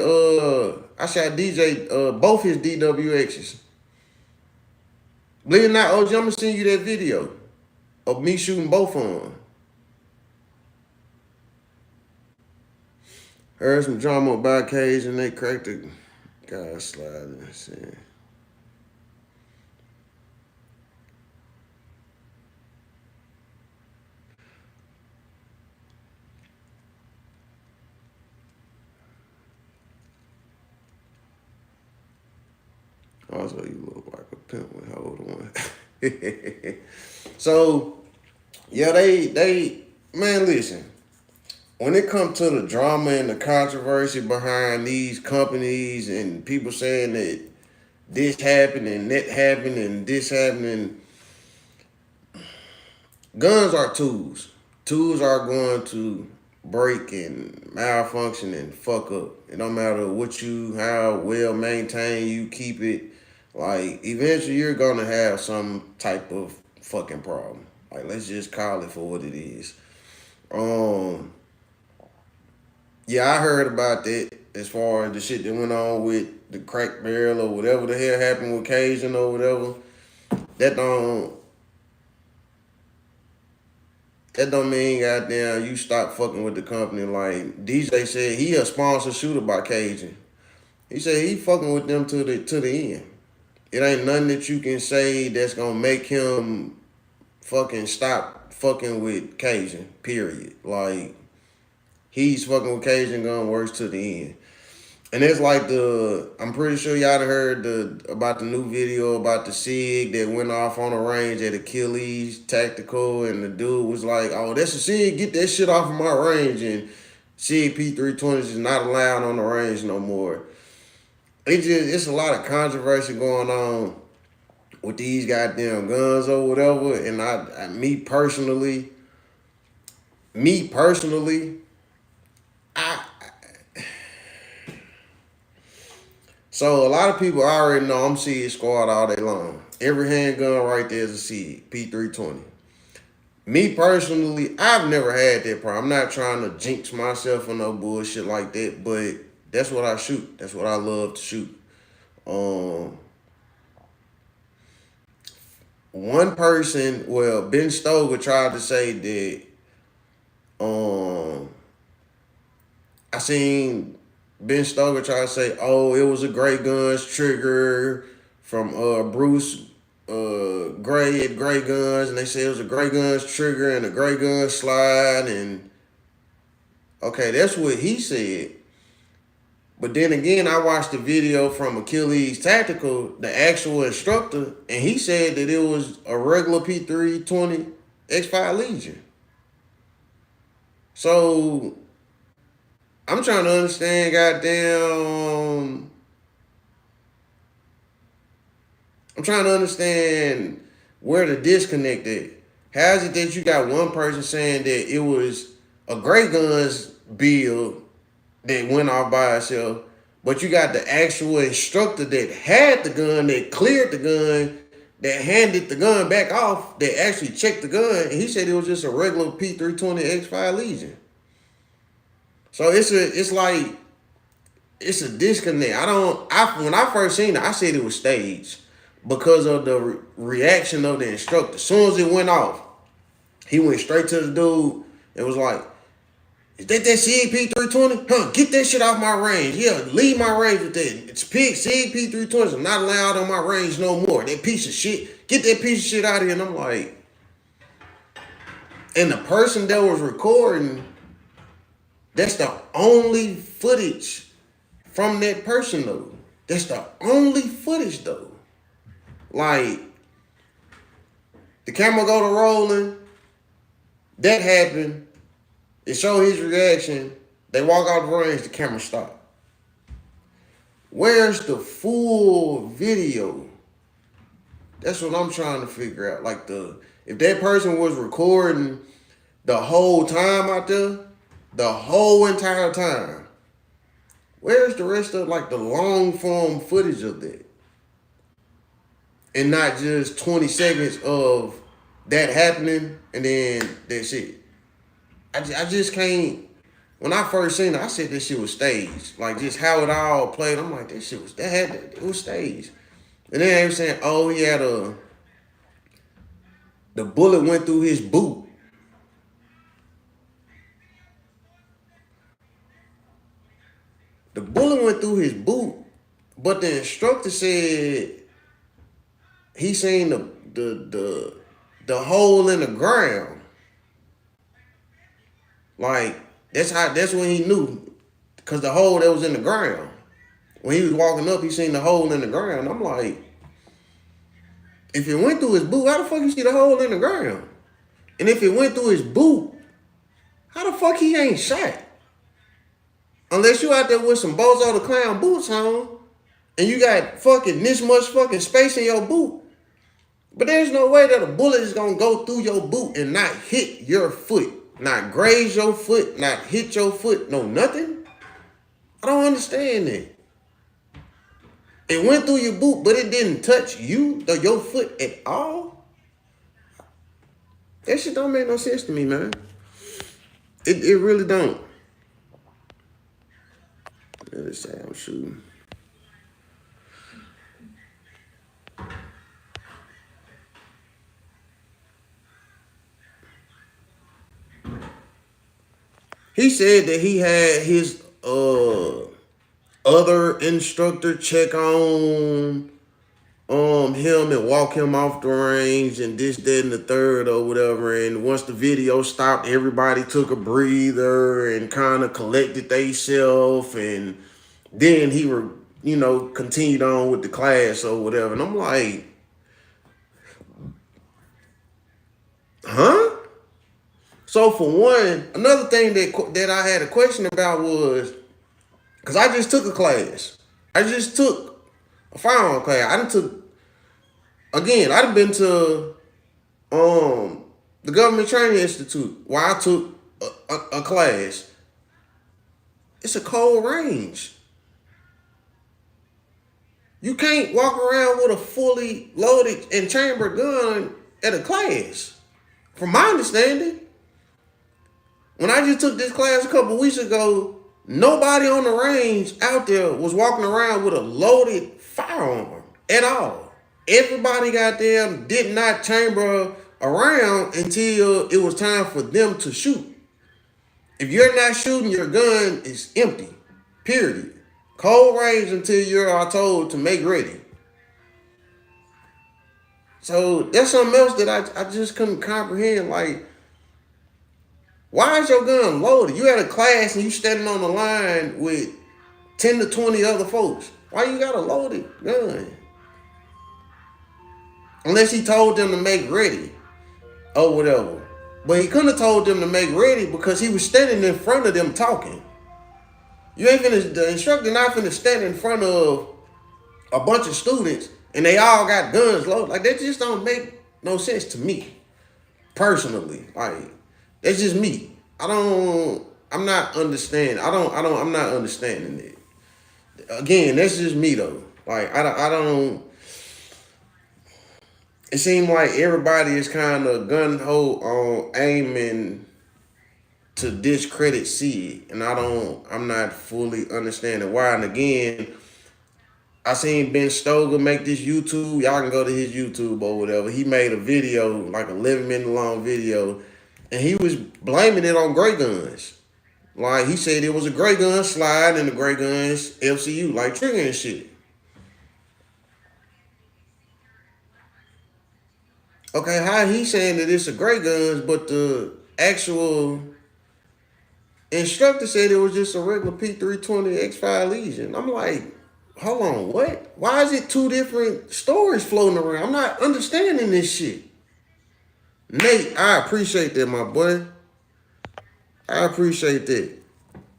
both his DWXs. Believe it or not, OG, I'm gonna send you that video of me shooting both of them. Heard some drama about Cage and they cracked the guy sliding. Also, you look like a pimp with holding one. So, yeah, they man, listen. When it comes to the drama and the controversy behind these companies and people saying that this happened and that happened and this happened, guns are tools. Tools are going to break and malfunction and fuck up. It don't matter how well maintained you keep it. Like, eventually you're gonna have some type of fucking problem. Like, let's just call it for what it is. Yeah, I heard about that as far as the shit that went on with the crack barrel or whatever the hell happened with Cajun or whatever. That don't mean goddamn you stop fucking with the company. Like DJ said, he a sponsor shooter by Cajun. He said he fucking with them to the end. It ain't nothing that you can say that's gonna make him fucking stop fucking with Cajun, period. Like, he's fucking with Cajun Gun Works to the end. And it's like I'm pretty sure y'all done heard about the new video about the Sig that went off on the range at Achilles Tactical, and the dude was like, "Oh, that's a Sig, get that shit off of my range," and Sig P320 is not allowed on the range no more. It's a lot of controversy going on with these goddamn guns or whatever, and me personally, I so a lot of people already know I'm Sig Squad all day long. Every handgun right there is a Sig P320. Me personally, I've never had that problem. I'm not trying to jinx myself or no bullshit like that, but that's what I shoot. That's what I love to shoot. Um, One person, well, Ben Stover tried to say that I seen Ben Stover try to say, "Oh, it was a Gray Guns trigger from Bruce Gray at Gray Guns," and they said it was a Gray Guns trigger and a Gray Guns slide, and okay, that's what he said. But then again, I watched the video from Achilles Tactical, the actual instructor, and he said that it was a regular P320 X5 Legion. So I'm trying to understand, goddamn. I'm trying to understand where the disconnect is. How is it that you got one person saying that it was a Gray Guns build that went off by itself, but you got the actual instructor that had the gun, that cleared the gun, that handed the gun back off, that actually checked the gun, and he said it was just a regular P320 X5 Legion. So it's like it's a disconnect. When I first seen it, I said it was staged because of the reaction of the instructor. As soon as it went off, he went straight to the dude and was like, "Is that Sig P320? Huh, get that shit off my range. Yeah, leave my range with that. It's Sig P320s. I'm not allowed on my range no more. That piece of shit. Get that piece of shit out of here." And I'm like, and the person that was recording, that's the only footage from that person though. That's the only footage though. Like, the camera go to rolling, that happened, it showed his reaction, they walk out the range, the camera stopped. Where's the full video? That's what I'm trying to figure out. Like, if that person was recording the whole time out there, the whole entire time, where's the rest of like the long form footage of that? And not just 20 seconds of that happening and then that's it. I just can't. When I first seen it, I said this shit was staged. Like, just how it all played. I'm like, this shit was it was staged. And then they were saying, oh, he had the bullet went through his boot. The bullet went through his boot, but the instructor said he seen the hole in the ground. Like, that's when he knew, because the hole that was in the ground. When he was walking up, he seen the hole in the ground. I'm like, if it went through his boot, how the fuck you see the hole in the ground? And if it went through his boot, how the fuck he ain't shot? Unless you out there with some Bozo the Clown boots on, and you got fucking this much fucking space in your boot. But there's no way that a bullet is gonna go through your boot and not hit your foot, not graze your foot, not hit your foot, no nothing. I don't understand that. It went through your boot, but it didn't touch you or your foot at all. That shit don't make no sense to me, man. It really don't. Let's say I'm shooting. He said that he had his other instructor check on him and walk him off the range and this, that, and the third or whatever. And once the video stopped, everybody took a breather and kind of collected theyself and Then he continued on with the class or whatever. And I'm like, huh? So for one, another thing that I had a question about was, because I just took a class. I just took a firearm class. I done been to the Government Training Institute where I took a class. It's a cold range. You can't walk around with a fully loaded and chambered gun at a class. From my understanding, when I just took this class a couple weeks ago, nobody on the range out there was walking around with a loaded firearm at all. Everybody goddamn did not chamber around until it was time for them to shoot. If you're not shooting, your gun is empty. Period. Cold range until you're told to make ready. So that's something else that I just couldn't comprehend. Like, why is your gun loaded? You at a class and you standing on the line with 10 to 20 other folks. Why you got a loaded gun? Unless he told them to make ready or whatever. But he couldn't have told them to make ready because he was standing in front of them talking. The instructor not finna stand in front of a bunch of students and they all got guns loaded. Like, that just don't make no sense to me. Personally. Like, that's just me. I'm not understanding it. Again, that's just me though. Like, I don't it seems like everybody is kind of gun-ho on aiming to discredit Sig, and I'm not fully understanding why. And again, I seen Ben Stoker make this YouTube. Y'all can go to his YouTube or whatever. He made a video, like 11-minute long video, and he was blaming it on gray guns. Like, he said it was a gray gun slide and the gray guns FCU, like triggering shit. Okay, how he saying that it's a gray guns, but the actual instructor said it was just a regular P320 X5 Legion. I'm like, hold on, what? Why is it two different stories floating around? I'm not understanding this shit. Nate, I appreciate that, my boy. I appreciate that.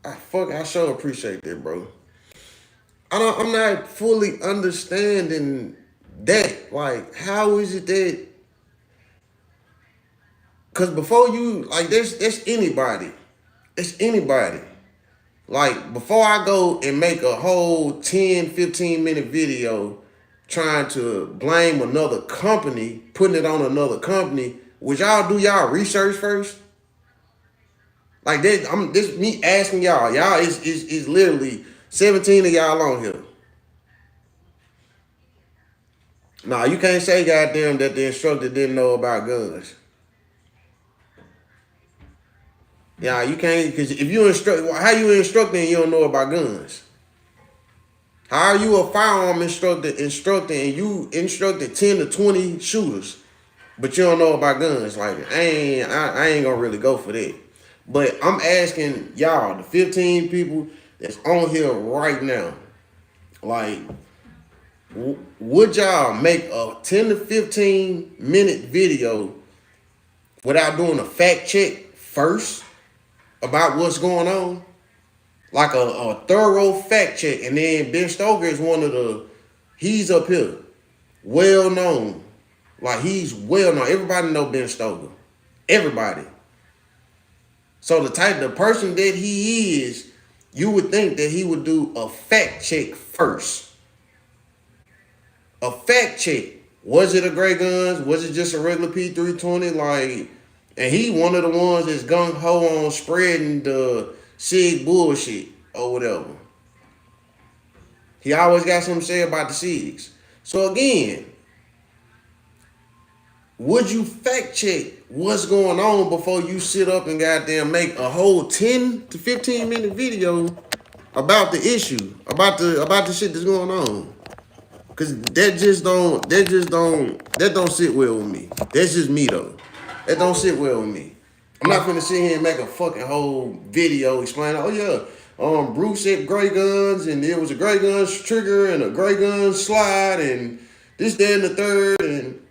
I sure appreciate that, bro. I'm not fully understanding that. Like, how is it that? Because before you, like, there's anybody. It's anybody. Like, before I go and make a whole 10, 15-minute video trying to blame another company, putting it on another company, would y'all do y'all research first? Like, this me asking y'all. Y'all is literally 17 of y'all on here. Nah, you can't say goddamn that the instructor didn't know about guns. Yeah, you can't, because if you how you instructing and you don't know about guns? How are you a firearm instructor and you instructed 10 to 20 shooters, but you don't know about guns? Like, I ain't gonna really go for that. But I'm asking y'all, the 15 people that's on here right now, like, would y'all make a 10 to 15 minute video without doing a fact check first about what's going on? Like a thorough fact check. And then Ben Stoker is he's up here, well known. Like, he's well known. Everybody know Ben Stoker. Everybody. So the person that he is, you would think that he would do a fact check first. A fact check. Was it a gray guns? Was it just a regular P320? Like, and he one of the ones that's gung-ho on spreading the Sig bullshit or whatever. He always got something to say about the Sigs. So again, would you fact check what's going on before you sit up and goddamn make a whole 10 to 15 minute video about the issue, about the shit that's going on? Cause that don't sit well with me. That's just me though. That don't sit well with me. I'm not gonna sit here and make a fucking whole video explaining, oh yeah, Bruce said gray guns, and there was a gray guns trigger and a gray gun slide, and this, that, and the third, and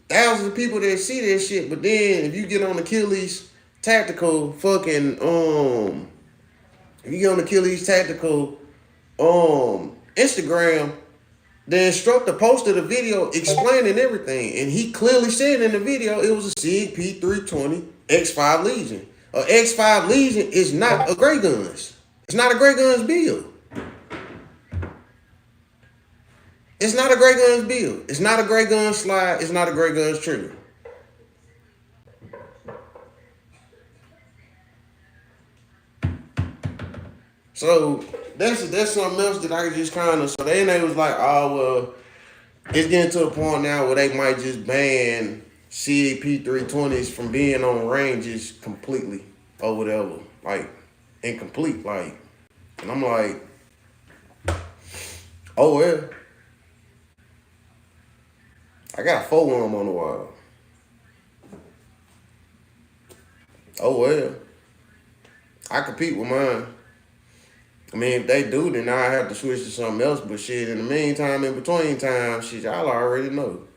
thousands of people that see that shit. But then if you get on Achilles Tactical fucking if you get on Achilles Tactical Instagram, the instructor posted a video explaining everything, and he clearly said in the video it was a Sig P320 X5 Legion. A X5 Legion is not a gray guns. It's not a gray guns build. It's not a gray guns build. It's not a gray gun slide. It's not a gray guns trigger. So that's something else that I could just kind of. So they was like, oh well, it's getting to a point now where they might just ban CAP320s from being on ranges completely or whatever, like incomplete, like. And I'm like, oh well, I got 4 of them on the wall. Oh well, I compete with mine. I mean, if they do, then I have to switch to something else. But shit, in the meantime, in between time, shit, y'all already know.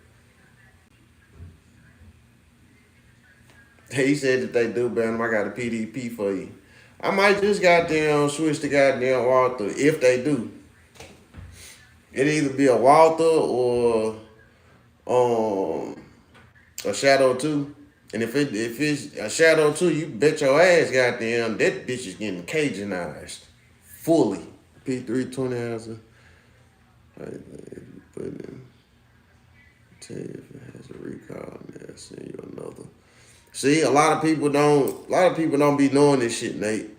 He said that they do ban them. I got a PDP for you. I might just goddamn switch to goddamn Walther if they do. It'll either be a Walther or a Shadow 2. And if it's a Shadow 2, you bet your ass goddamn that bitch is getting Cajunized. Fully. P320 has a put in. Tell you if it has a recall, and they'll send you another. See, a lot of people don't be knowing this shit, Nate.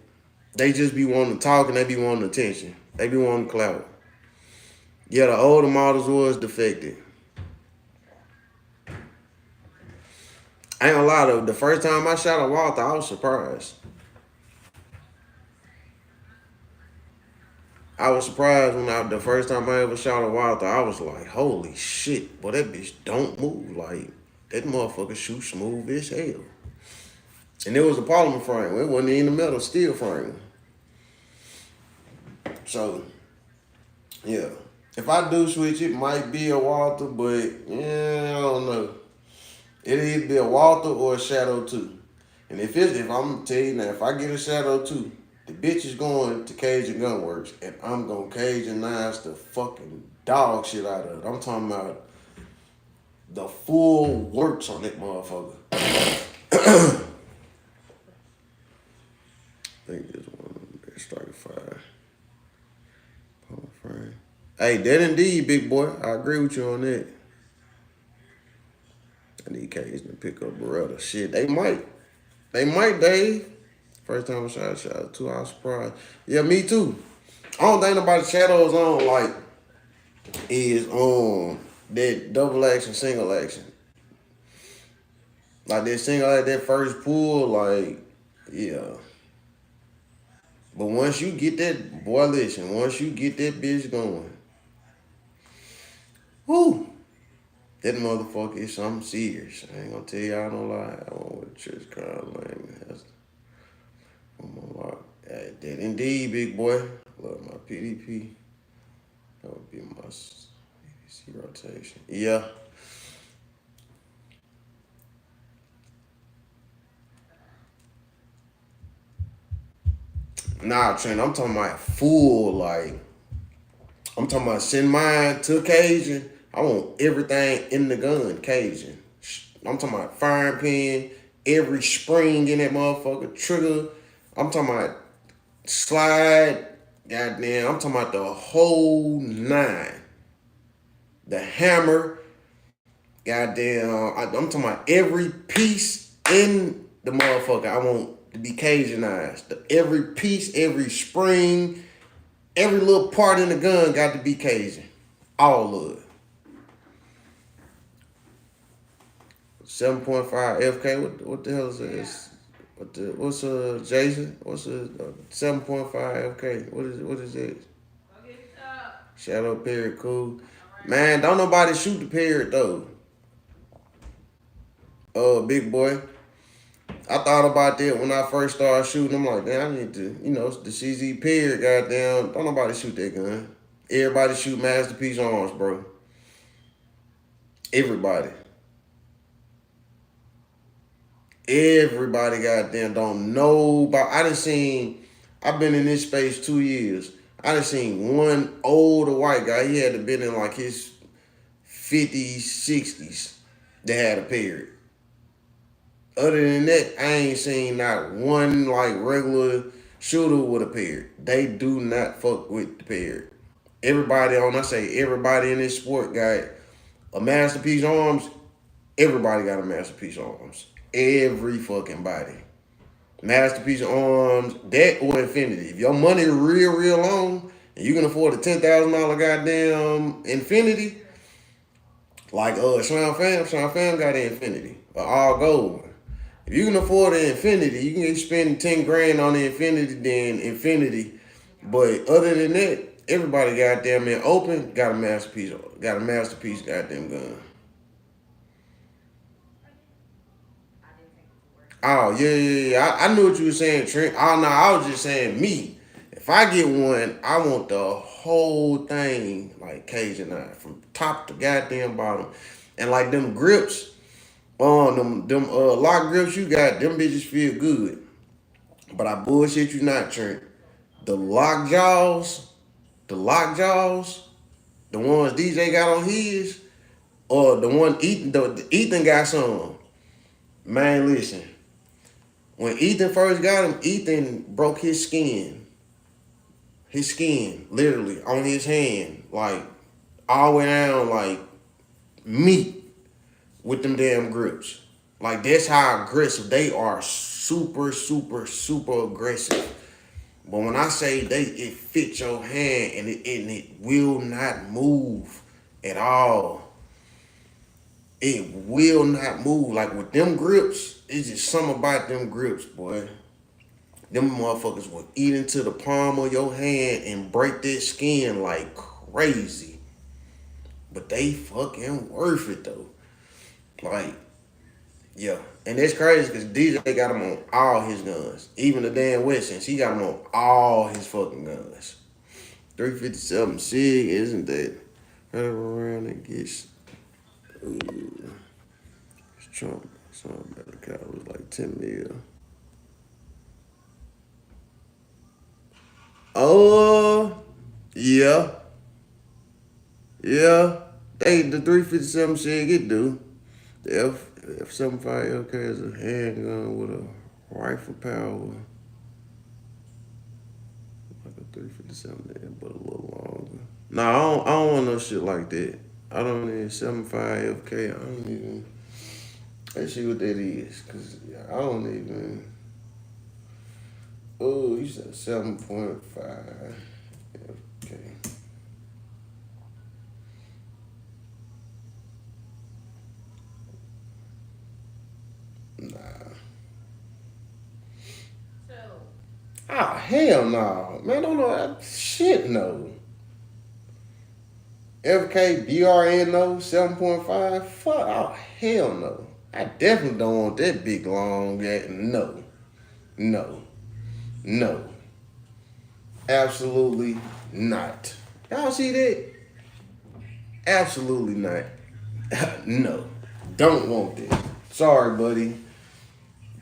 They just be wanting to talk and they be wanting attention. They be wanting clout. Yeah, the older models was defected. I ain't gonna lie though, the first time I shot a Walther, I was surprised. I was surprised when the first time I ever shot a Walther, I was like, holy shit, boy, that bitch don't move. Like, that motherfucker shoot smooth as hell. And it was a polymer frame. It wasn't even a metal steel frame. So, yeah. If I do switch, it might be a Walther, but yeah, I don't know. It'll either be a Walther or a Shadow 2. And if I'm gonna tell you now, if I get a Shadow 2, the bitch is going to Cajun Gunworks, and I'm gonna Cajunize the fucking dog shit out of it. I'm talking about the full works on that motherfucker. I think this one is striker 5. Palm frame. Hey, that indeed, big boy. I agree with you on that. I need Cajun to pick up Beretta. Shit, they might, Dave. First time I shot 2, I was surprised. Yeah, me too. I don't think nobody Shadows on like is that double action, single action. Like that single action, that first pull, like, yeah. But once you get that, boy, listen, once you get that bitch going, whoo, that motherfucker is something serious. I ain't gonna tell y'all no lie. I went with Church Crown Lane. That indeed, big boy. Love my PDP. That would be my PDC rotation. Yeah. Nah, Trent, I'm talking about full, like, I'm talking about send mine to Cajun. I want everything in the gun, Cajun. I'm talking about firing pin, every spring in that motherfucker, trigger. I'm talking about slide, goddamn. I'm talking about the whole 9. The hammer, goddamn. I'm talking about every piece in the motherfucker. I want to be Cajunized. Every piece, every spring, every little part in the gun got to be Cajun. All of it. 7.5 FK. What the hell is this? What's Jason? What's 7.5 FK? What is this? Shadow period, cool. Man, don't nobody shoot the period though. Big boy. I thought about that when I first started shooting. I'm like, damn, I need to, the CZ period, goddamn. Don't nobody shoot that gun. Everybody shoot Masterpiece arms, bro. Everybody. Everybody goddamn don't know about. I've been in this space 2 years. I done seen one older white guy. He had to been in like his 50s, 60s that had a period. Other than that, I ain't seen not one like regular shooter with a period. They do not fuck with the period. Everybody in this sport got a Masterpiece arms. Everybody got a Masterpiece arms. Every fucking body. Masterpiece arms, that or Infinity. If your money real, real long, and you can afford a $10,000 goddamn Infinity, like Slam Fam got an Infinity, all gold. If you can afford an Infinity, you can spend 10 grand on the Infinity, then Infinity. But other than that, everybody goddamn in open got a masterpiece goddamn gun. Oh yeah. I knew what you were saying, Trent. Oh no, I was just saying me. If I get one, I want the whole thing like Cajun eye from top to goddamn bottom, and like them grips on them lock grips you got. Them bitches feel good. But I bullshit you not, Trent. The lock jaws, the lock jaws, the ones DJ got on his, or the one Ethan got some. Man, listen. When Ethan first got him, Ethan broke his skin. His skin, literally, on his hand. Like, all the way down, like, meat with them damn grips. Like, that's how aggressive they are. Super, super, super aggressive. But when I say it fits your hand and it will not move at all. It will not move. Like with them grips, it's just something about them grips, boy. Them motherfuckers will eat into the palm of your hand and break that skin like crazy. But they fucking worth it though. Like, yeah. And that's crazy because DJ got them on all his guns. Even the Dan Wessons, he got them on all his fucking guns. 357 Sig, isn't that? Right around and gets Trump. Something better cat was like 10 mil. Oh, yeah. Yeah. The 357 Sig, it do. The F75 LK is a handgun with a rifle power. Like a 357 there, but a little longer. No, I don't want no shit like that. I don't need 75 FK. I don't even. Let's see what that is. Because I don't even. Oh, you said 7.5 FK. Nah. Oh, hell no. Man, don't know that. Shit, no. FK, BRN, no. 7.5. Fuck, oh, hell no. I definitely don't want that big, long, no. No. No. Absolutely not. Y'all see that? Absolutely not. No. Don't want that. Sorry, buddy.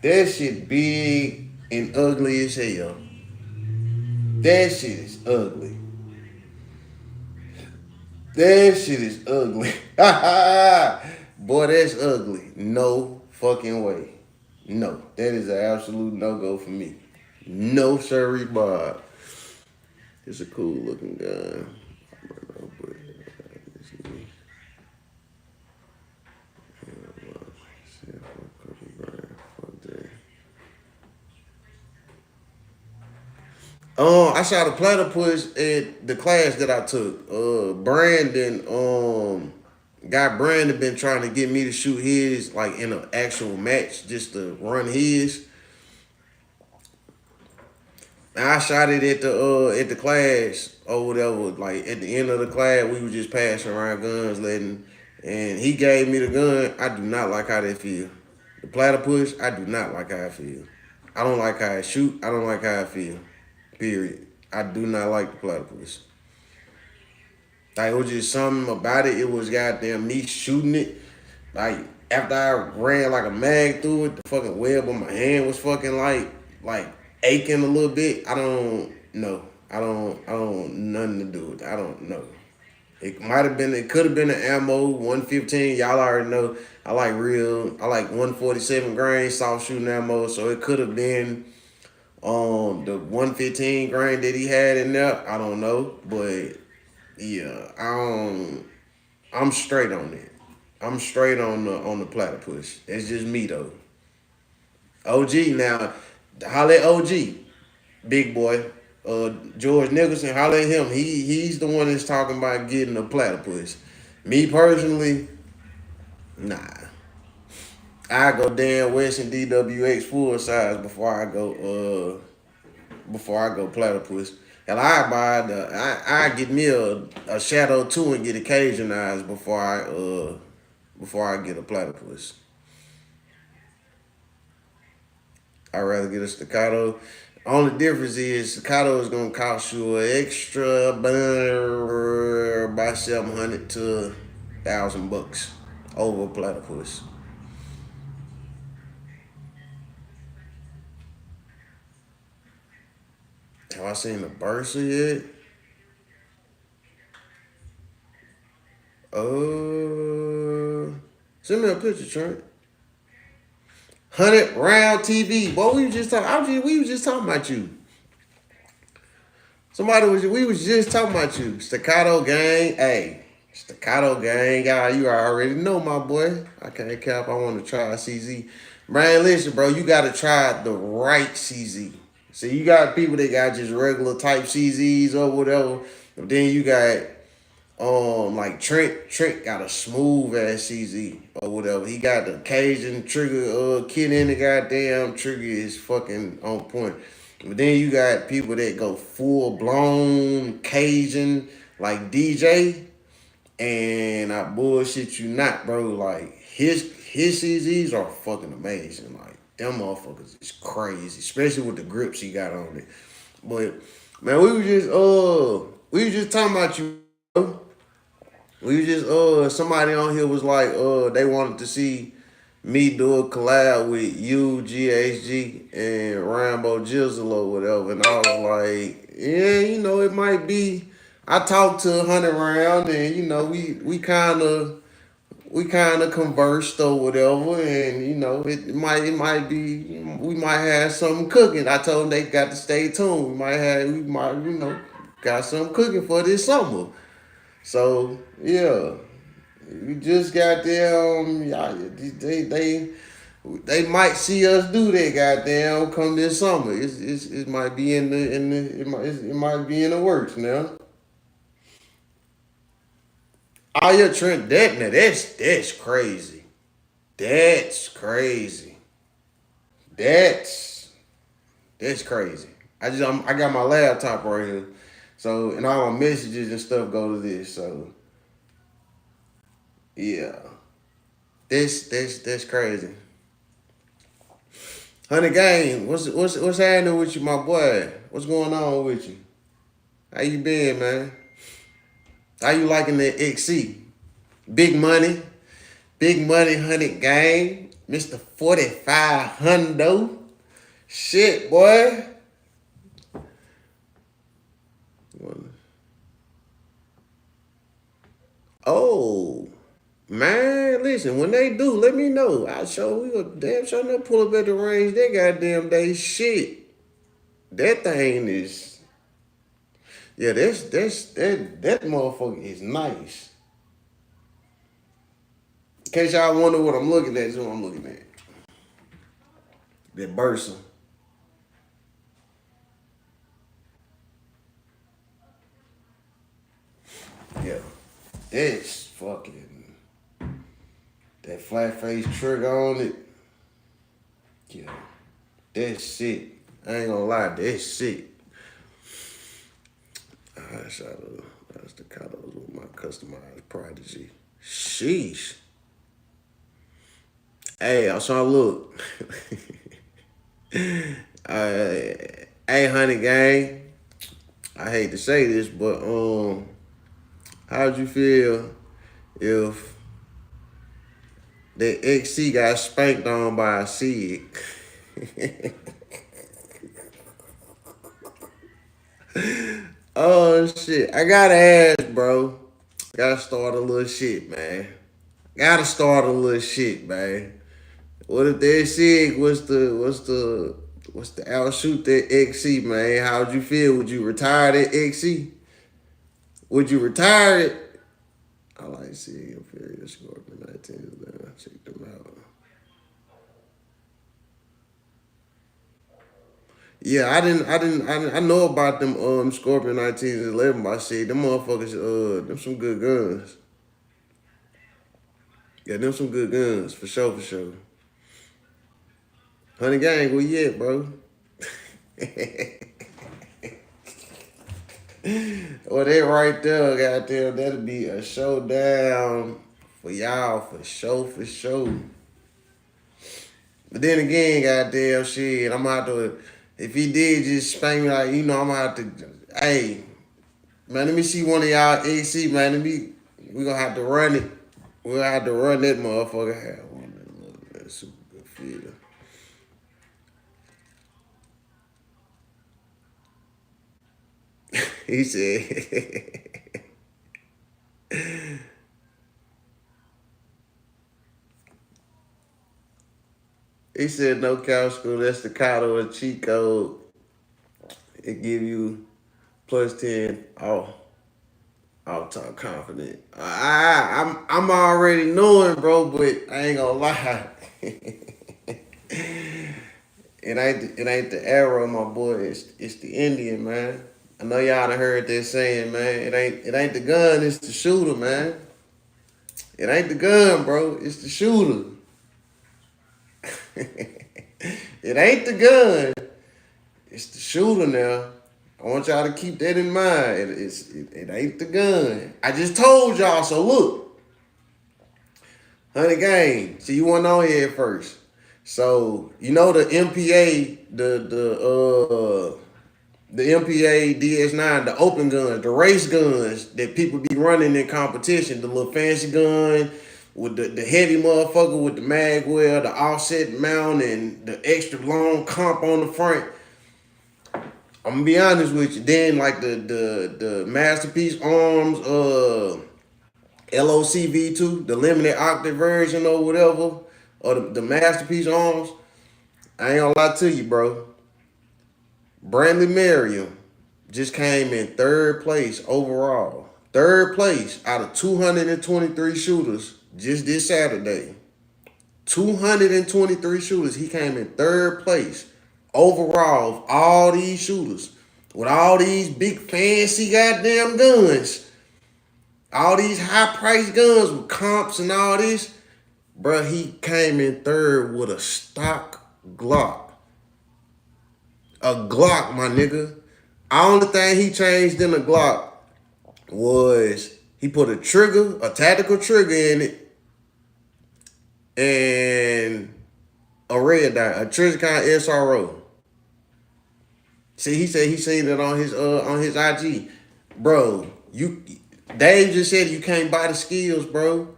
That shit big and ugly as hell. That shit is ugly. That shit is ugly. Boy, that's ugly. No fucking way. No. That is an absolute no-go for me. No, sirree, Bob. It's a cool looking gun. I shot a platypus at the class that I took. Brandon been trying to get me to shoot his like in an actual match just to run his. I shot it at the class or whatever. Like at the end of the class, we were just passing around guns, and he gave me the gun. I do not like how that feel. The platypus, I do not like how I feel. I don't like how I shoot. I don't like how I feel. Period. I do not like the platypus. Like, it was just something about it. It was goddamn me shooting it. Like, after I ran like a mag through it, the fucking web on my hand was fucking like aching a little bit. I don't know. I don't nothing to do with it. I don't know. It might have been, it could have been an ammo, 115. Y'all already know I like 147 grain soft shooting ammo. So it could have been the 115 grain that he had in there. I don't know. But yeah, I'm straight on it. I'm straight on the platypus. It's just me though. OG now, holla at OG, big boy. George Nicholson, holla at him. He's the one that's talking about getting a platypus. Me personally, nah. I go Dan West and DWX full size before I go platypus. And I get me a Shadow 2 and get occasion eyes before I get a platypus. I'd rather get a staccato. Only difference is staccato is gonna cost you an extra by 700 to $1,000 over a platypus. Have I seen the Bursa yet? Send me a picture, Trent. 100 round TV. Boy, we was just talking about you. We was just talking about you. Staccato gang, hey. Staccato gang, guy, you already know my boy. I can't cap. I want to try a CZ. Man, listen, bro, you got to try the right CZ. See, you got people that got just regular type CZs or whatever. But then you got like Trent got a smooth ass CZ or whatever. He got the Cajun trigger kit in the goddamn trigger is fucking on point. But then you got people that go full blown Cajun like DJ, and I bullshit you not, bro. Like his CZs are fucking amazing. Like them motherfuckers is crazy, especially with the grips he got on it. But man, we was just talking about you. We just somebody on here was like they wanted to see me do a collab with you, GHG, and Rambo Jizzle or whatever, and I was like, yeah, it might be. I talked to 100 round, and we kind of conversed or whatever, and it might be we might have something cooking. I told them they got to stay tuned. We might got something cooking for this summer. So yeah, we just got them. Yeah, they might see us do that goddamn come this summer. It might be it might be in the works now. Oh yeah, Trent, that's crazy. That's crazy. That's that's crazy. I got my laptop right here, so and all my messages and stuff go to this. So yeah, that's crazy. Honey Gang, what's happening with you, my boy? What's going on with you? How you been, man? How you liking the XC? Big money, Honey Gang, Mister 45 Hundo. Shit, boy. Oh, man, listen, when they do, let me know. We gonna damn sure not pull up at the range. That goddamn day shit. That thing is, yeah, that motherfucker is nice. In case y'all wonder what I'm looking at, is what I'm looking at. That Bursa. Yeah. That's fucking that flat face trigger on it. Yeah. That's sick. I ain't gonna lie, that's sick. I shot that's the colors with my customized Prodigy. Sheesh. Hey, so look. Hey, honey gang. I hate to say this, but how'd you feel if the XC got spanked on by a Sig? Oh shit! I gotta ask, bro. Gotta start a little shit, man. Gotta start a little shit, man. What if that Sig was the outshoot that XC, man? How'd you feel? Would you retire that XC? Would you retire it? I like Sig Imperial Scorpion 19. Check them out. Yeah, I know about them Scorpion 19s and 11, but I see them motherfuckers them some good guns. Yeah, them some good guns for sure, for sure. Honey gang, where you at, bro? Well, that right there, goddamn, that'll be a showdown for y'all, for sure, for sure. But then again, goddamn shit, I'm gonna have to, if he did just spank me like, I'm gonna have to, hey, man, let me see one of y'all AC, man, we gonna have to run it. We'll have to run that motherfucker. Have one of them little super good feeder. He said, he said, no cow school, that's the Kato and cheat code. It give you plus 10 off. I'll talk confident. I'm already knowing, bro, but I ain't gonna lie. It ain't the arrow, my boy. It's the Indian, man. I know y'all done heard that saying, man. It ain't the gun, it's the shooter, man. It ain't the gun, bro. It's the shooter. It ain't the gun. It's the shooter now. I want y'all to keep that in mind. It ain't the gun. I just told y'all. So look, honey gang. So you went on here first. So you know the MPA, the MPA DS9, the open guns, the race guns that people be running in competition, the little fancy gun with the heavy motherfucker with the mag well, the offset mount, and the extra long comp on the front. I'm gonna be honest with you. Then like the Masterpiece Arms LOC V2, the limited octave version or whatever, or the Masterpiece Arms. I ain't gonna lie to you, bro. Brandley Merriam just came in third place overall. Third place out of 223 shooters just this Saturday. 223 shooters. He came in third place overall of all these shooters. With all these big fancy goddamn guns. All these high priced guns with comps and all this. Bruh, he came in third with a stock Glock. A Glock, my nigga. Only thing he changed in the Glock was he put a tactical trigger in it, and a red dot, a Trizicon SRO. See, he said he seen it on his IG. Bro, Dave just said you can't buy the skills, bro.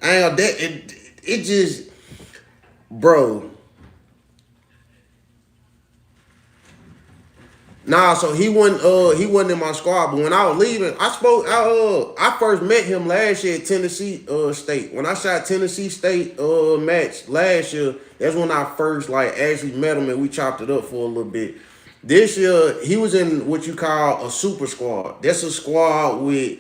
I ain't that it just, bro. Nah, so he wasn't in my squad, but when I was leaving, I first met him last year at Tennessee State. When I shot Tennessee State match last year, that's when I first like actually met him and we chopped it up for a little bit. This year, he was in what you call a super squad. That's a squad with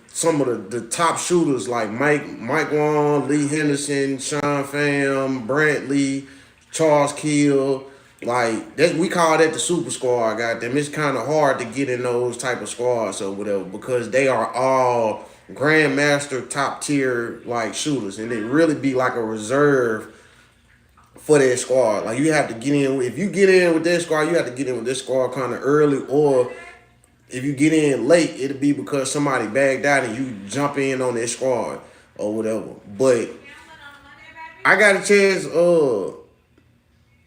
some of the top shooters like Mike Wong, Lee Henderson, Sean Pham, Brantley, Charles Kill. Like that, we call that the super squad. Goddamn, it's kind of hard to get in those type of squads or whatever because they are all grandmaster top tier like shooters, and it really be like a reserve for that squad. Like you have to get in. If you get in with that squad, you have to get in with this squad kind of early, or if you get in late, it'll be because somebody bagged out and you jump in on that squad or whatever. But I got a chance.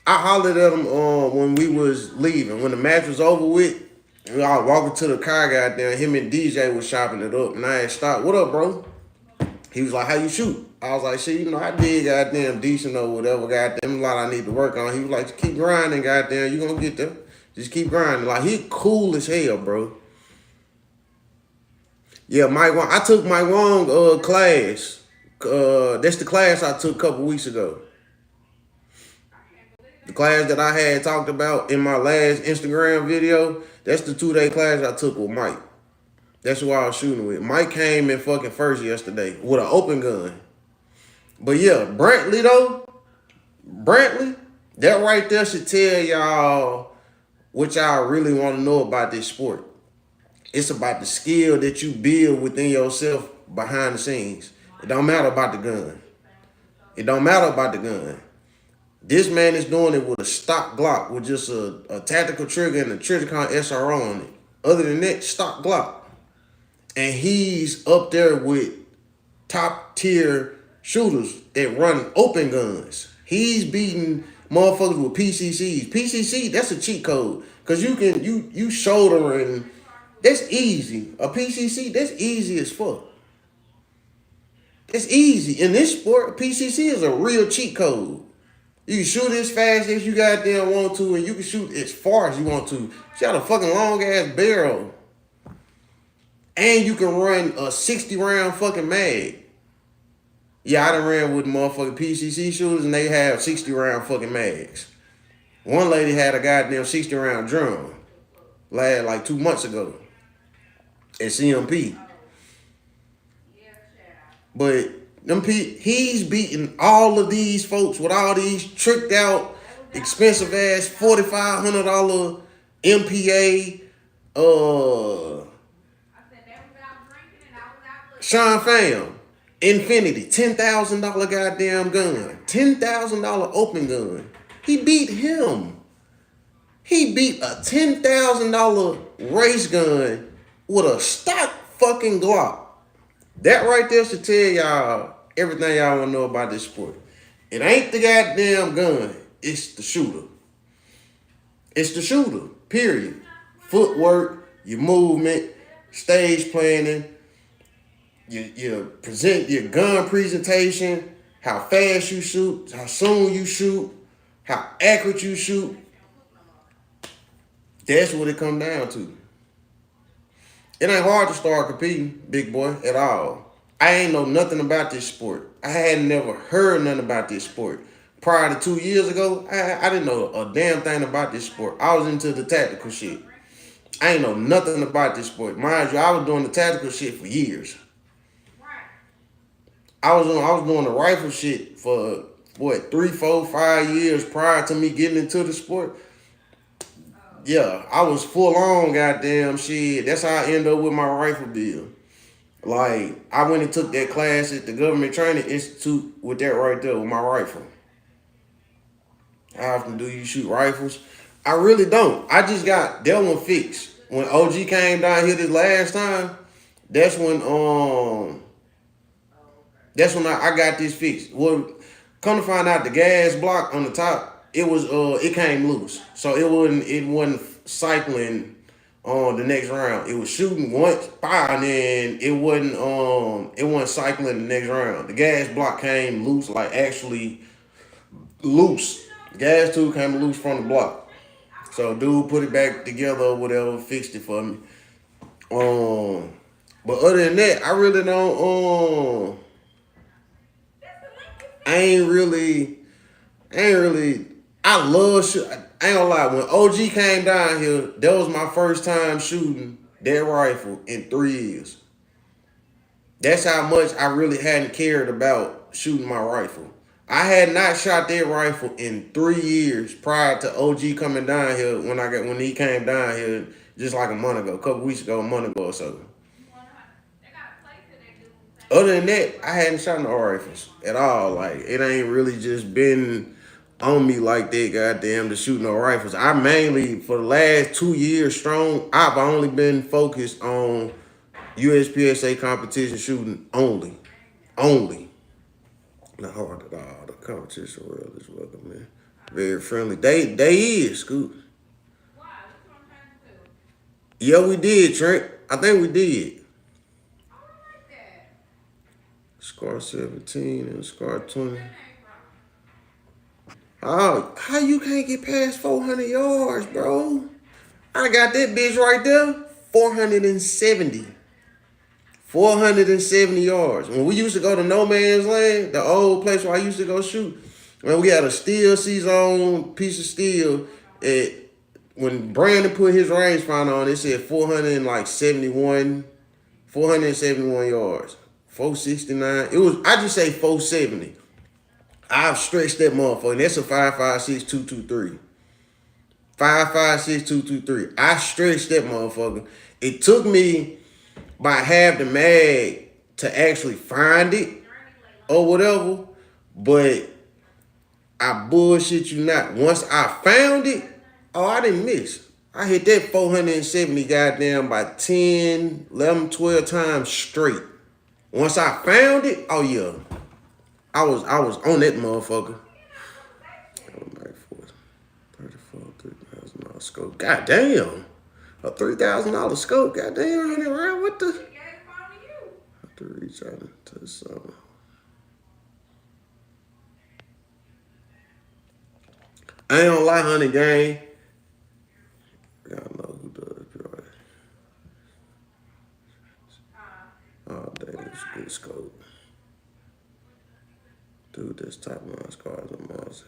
I hollered at him when we was leaving. When the match was over with, and I was walking to the car, goddamn, him and DJ was chopping it up. And I had stopped. What up, bro? He was like, how you shoot? I was like, shit, I did goddamn decent or whatever, goddamn, a lot I need to work on. He was like, keep grinding, goddamn, you gonna get there. Just keep grinding. Like, he cool as hell, bro. Yeah, Mike Wong. I took Mike Wong class. That's the class I took a couple weeks ago. The class that I had talked about in my last Instagram video, that's the 2-day class I took with Mike. That's who I was shooting with. Mike came in fucking first yesterday with an open gun. But yeah, Brantley though, that right there should tell y'all what y'all really want to know about this sport. It's about the skill that you build within yourself behind the scenes. It don't matter about the gun. It don't matter about the gun. This man is doing it with a stock Glock with just a tactical trigger and a Trijicon SRO on it. Other than that, stock Glock. And he's up there with top tier shooters that run open guns. He's beating motherfuckers with PCCs. PCC, that's a cheat code. Cause you shouldering, that's easy. A PCC, that's easy as fuck. It's easy. In this sport, PCC is a real cheat code. You can shoot as fast as you goddamn want to, and you can shoot as far as you want to. You got a fucking long ass barrel. And you can run a 60 round fucking mag. Yeah, I done ran with motherfucking PCC shooters and they have 60 round fucking mags. One lady had a goddamn 60 round drum. Like 2 months ago. At CMP. But he's beating all of these folks with all these tricked out, expensive ass $4,500 MPA, Sean Pham, Infinity, $10,000 goddamn gun, $10,000 open gun. He beat him. He beat a $10,000 race gun with a stock fucking Glock. That right there should tell y'all everything y'all want to know about this sport. It ain't the goddamn gun. It's the shooter. It's the shooter, period. Footwork, your movement, stage planning, you present your gun presentation, how fast you shoot, how soon you shoot, how accurate you shoot. That's what it comes down to. It ain't hard to start competing, big boy, at all. I ain't know nothing about this sport. I had never heard nothing about this sport. Prior to 2 years ago, I didn't know a damn thing about this sport. I was into the tactical shit. I ain't know nothing about this sport. Mind you, I was doing the tactical shit for years. I was doing the rifle shit for, 3, 4, 5 years prior to me getting into the sport. Yeah, I was full on goddamn shit. That's how I ended up with my rifle deal. Like, I went and took that class at the Government Training Institute with that right there with my rifle. How often do you shoot rifles? I really don't. I just got that one fixed. When OG came down here this last time, that's when I got this fixed. Well, come to find out, the gas block on the top, it came loose. So it wasn't cycling on the next round. It was shooting once, and then it wasn't cycling the next round. The gas block came loose, like actually loose. The gas tube came loose from the block. So dude put it back together or whatever, fixed it for me. But other than that, I really don't I love shoot. I ain't gonna lie, when OG came down here, that was my first time shooting that rifle in 3 years. That's how much I really hadn't cared about shooting my rifle. I had not shot that rifle in 3 years prior to OG coming down here when he came down here just like a month ago, a couple weeks ago, a month ago or so. Other than that, I hadn't shot no rifles at all. Like, it ain't really just been on me like that, goddamn, to shoot no rifles. I mainly, for the last 2 years strong, I've only been focused on USPSA competition shooting only. Not hard at all. competition world is welcome, man. Very friendly. They is, Scoot. Yeah, we did, Trent. I think we did. Scar 17 and Scar 20. How you can't get past 400 yards, bro? I got that bitch right there. 470. 470 yards. When we used to go to No Man's Land, the old place where I used to go shoot, when we had a steel C-zone piece of steel, when Brandon put his rangefinder on, it said 471 yards. 469. I just say 470. I've stretched that motherfucker. And that's a 5.56.223. 5.56.223. I stretched that motherfucker. It took me by half the mag to actually find it or whatever, but I bullshit you not. Once I found it, I didn't miss. I hit that 470 goddamn by 10, 11, 12 times straight. Once I found it, oh yeah. I was on that motherfucker. $34,000 scope. God damn. A $3,000 scope. God damn, running around with the. I have to reach out to some. I ain't gonna lie, honey gang. Y'all know who does Joy. Oh, damn, it's a good scope. Dude, this top line scars on Mars.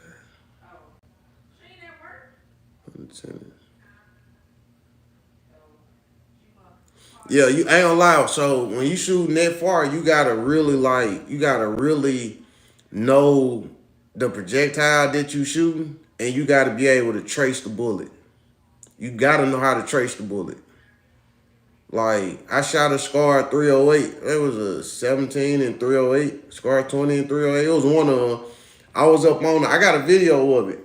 Yeah, you ain't gonna lie. So when you shooting that far, you gotta really know the projectile that you shooting, and you gotta be able to trace the bullet. You gotta know how to trace the bullet. Like, I shot a Scar 308. It was a 17 and 308. Scar 20 and 308. It was one of them. I was up on it. I got a video of it.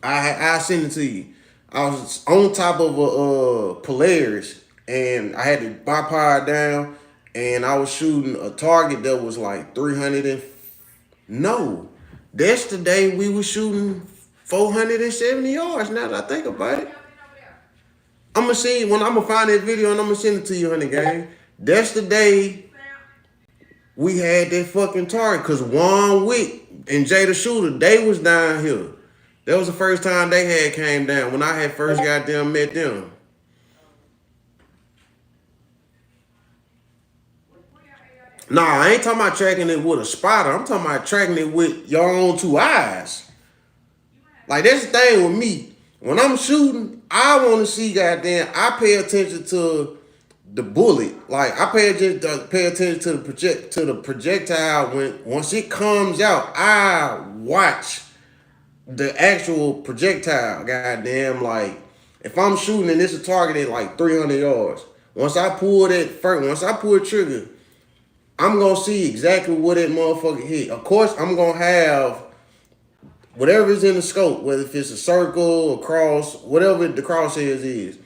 I send it to you. I was on top of a Polaris, and I had the bipod down, and I was shooting a target that was like 300 and... No. That's the day we were shooting 470 yards, now that I think about it. I'm gonna see when I'm gonna find that video and I'm gonna send it to you, honey gang. That's the day we had that fucking target, cause Juan Wick and Jada Shooter, they was down here. That was the first time they had came down when I had first goddamn met them. Nah, I ain't talking about tracking it with a spotter. I'm talking about tracking it with your own two eyes. Like, that's the thing with me. When I'm shooting, I want to see, goddamn, I pay attention to the bullet. Like, I pay attention to the projectile. Once it comes out, I watch the actual projectile. Goddamn, like, if I'm shooting and it's a target at like 300 yards, once I pull the trigger, I'm gonna see exactly what that motherfucker hit. Of course, I'm gonna have whatever's in the scope, whether if it's a circle, a cross, whatever the crosshairs is,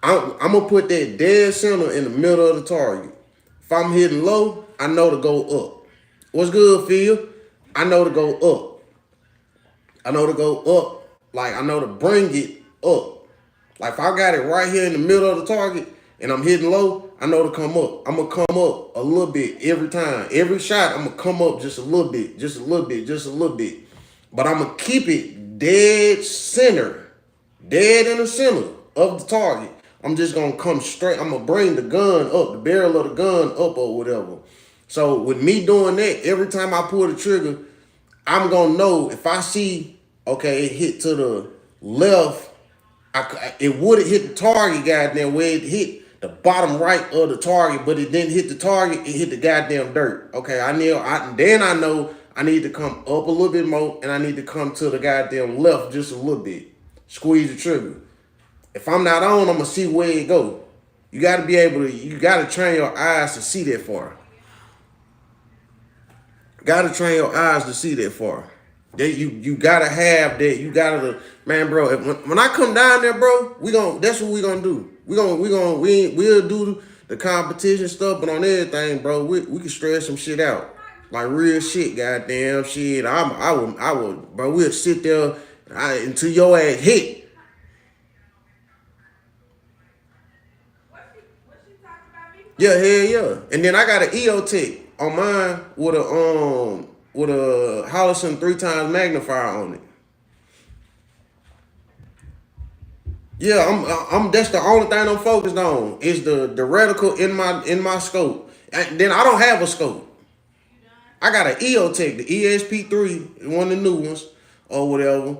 I'm gonna put that dead center in the middle of the target. If I'm hitting low, I know to go up. What's good, Phil? I know to go up. I know to go up. Like, I know to bring it up. Like, if I got it right here in the middle of the target and I'm hitting low, I know to come up. I'm gonna come up a little bit every time. Every shot, I'm gonna come up just a little bit, just a little bit, just a little bit. But I'm going to keep it dead center, dead in the center of the target. I'm just going to come straight. I'm going to bring the gun up, the barrel of the gun up or whatever. So with me doing that, every time I pull the trigger, I'm going to know if I see, okay, it hit to the left, it would have hit the target, goddamn, where it hit the bottom right of the target, but it didn't hit the target, it hit the goddamn dirt. Okay, then I know I need to come up a little bit more, and I need to come to the goddamn left just a little bit. Squeeze the trigger. If I'm not on, I'm going to see where it go. You got to be able to, you got to train your eyes to see that far. Got to train your eyes to see that far. You got to have that. You got to, man, bro, when I come down there, bro, that's what we going to do. We'll do the competition stuff, but on everything, bro, we can stretch some shit out. Like real shit, goddamn shit. I would, bro. We'll sit there until your ass hit. Yeah, hell yeah. And then I got an EO Tech on mine with a Hollison 3 times magnifier on it. Yeah, I'm that's the only thing I'm focused on is the reticle in my scope. And then I don't have a scope. I got an EO Tech, the ESP3, one of the new ones or whatever.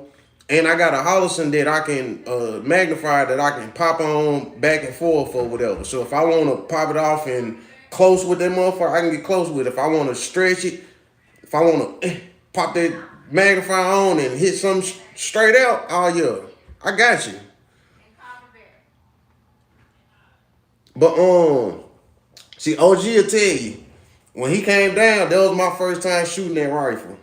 And I got a Hollison that I can magnify that I can pop on back and forth or whatever. So if I want to pop it off and close with that motherfucker, I can get close with it. If I want to stretch it, if I want to pop that magnifier on and hit something straight out, oh yeah, I got you. But see, OG will tell you when he came down, that was my first time shooting that rifle.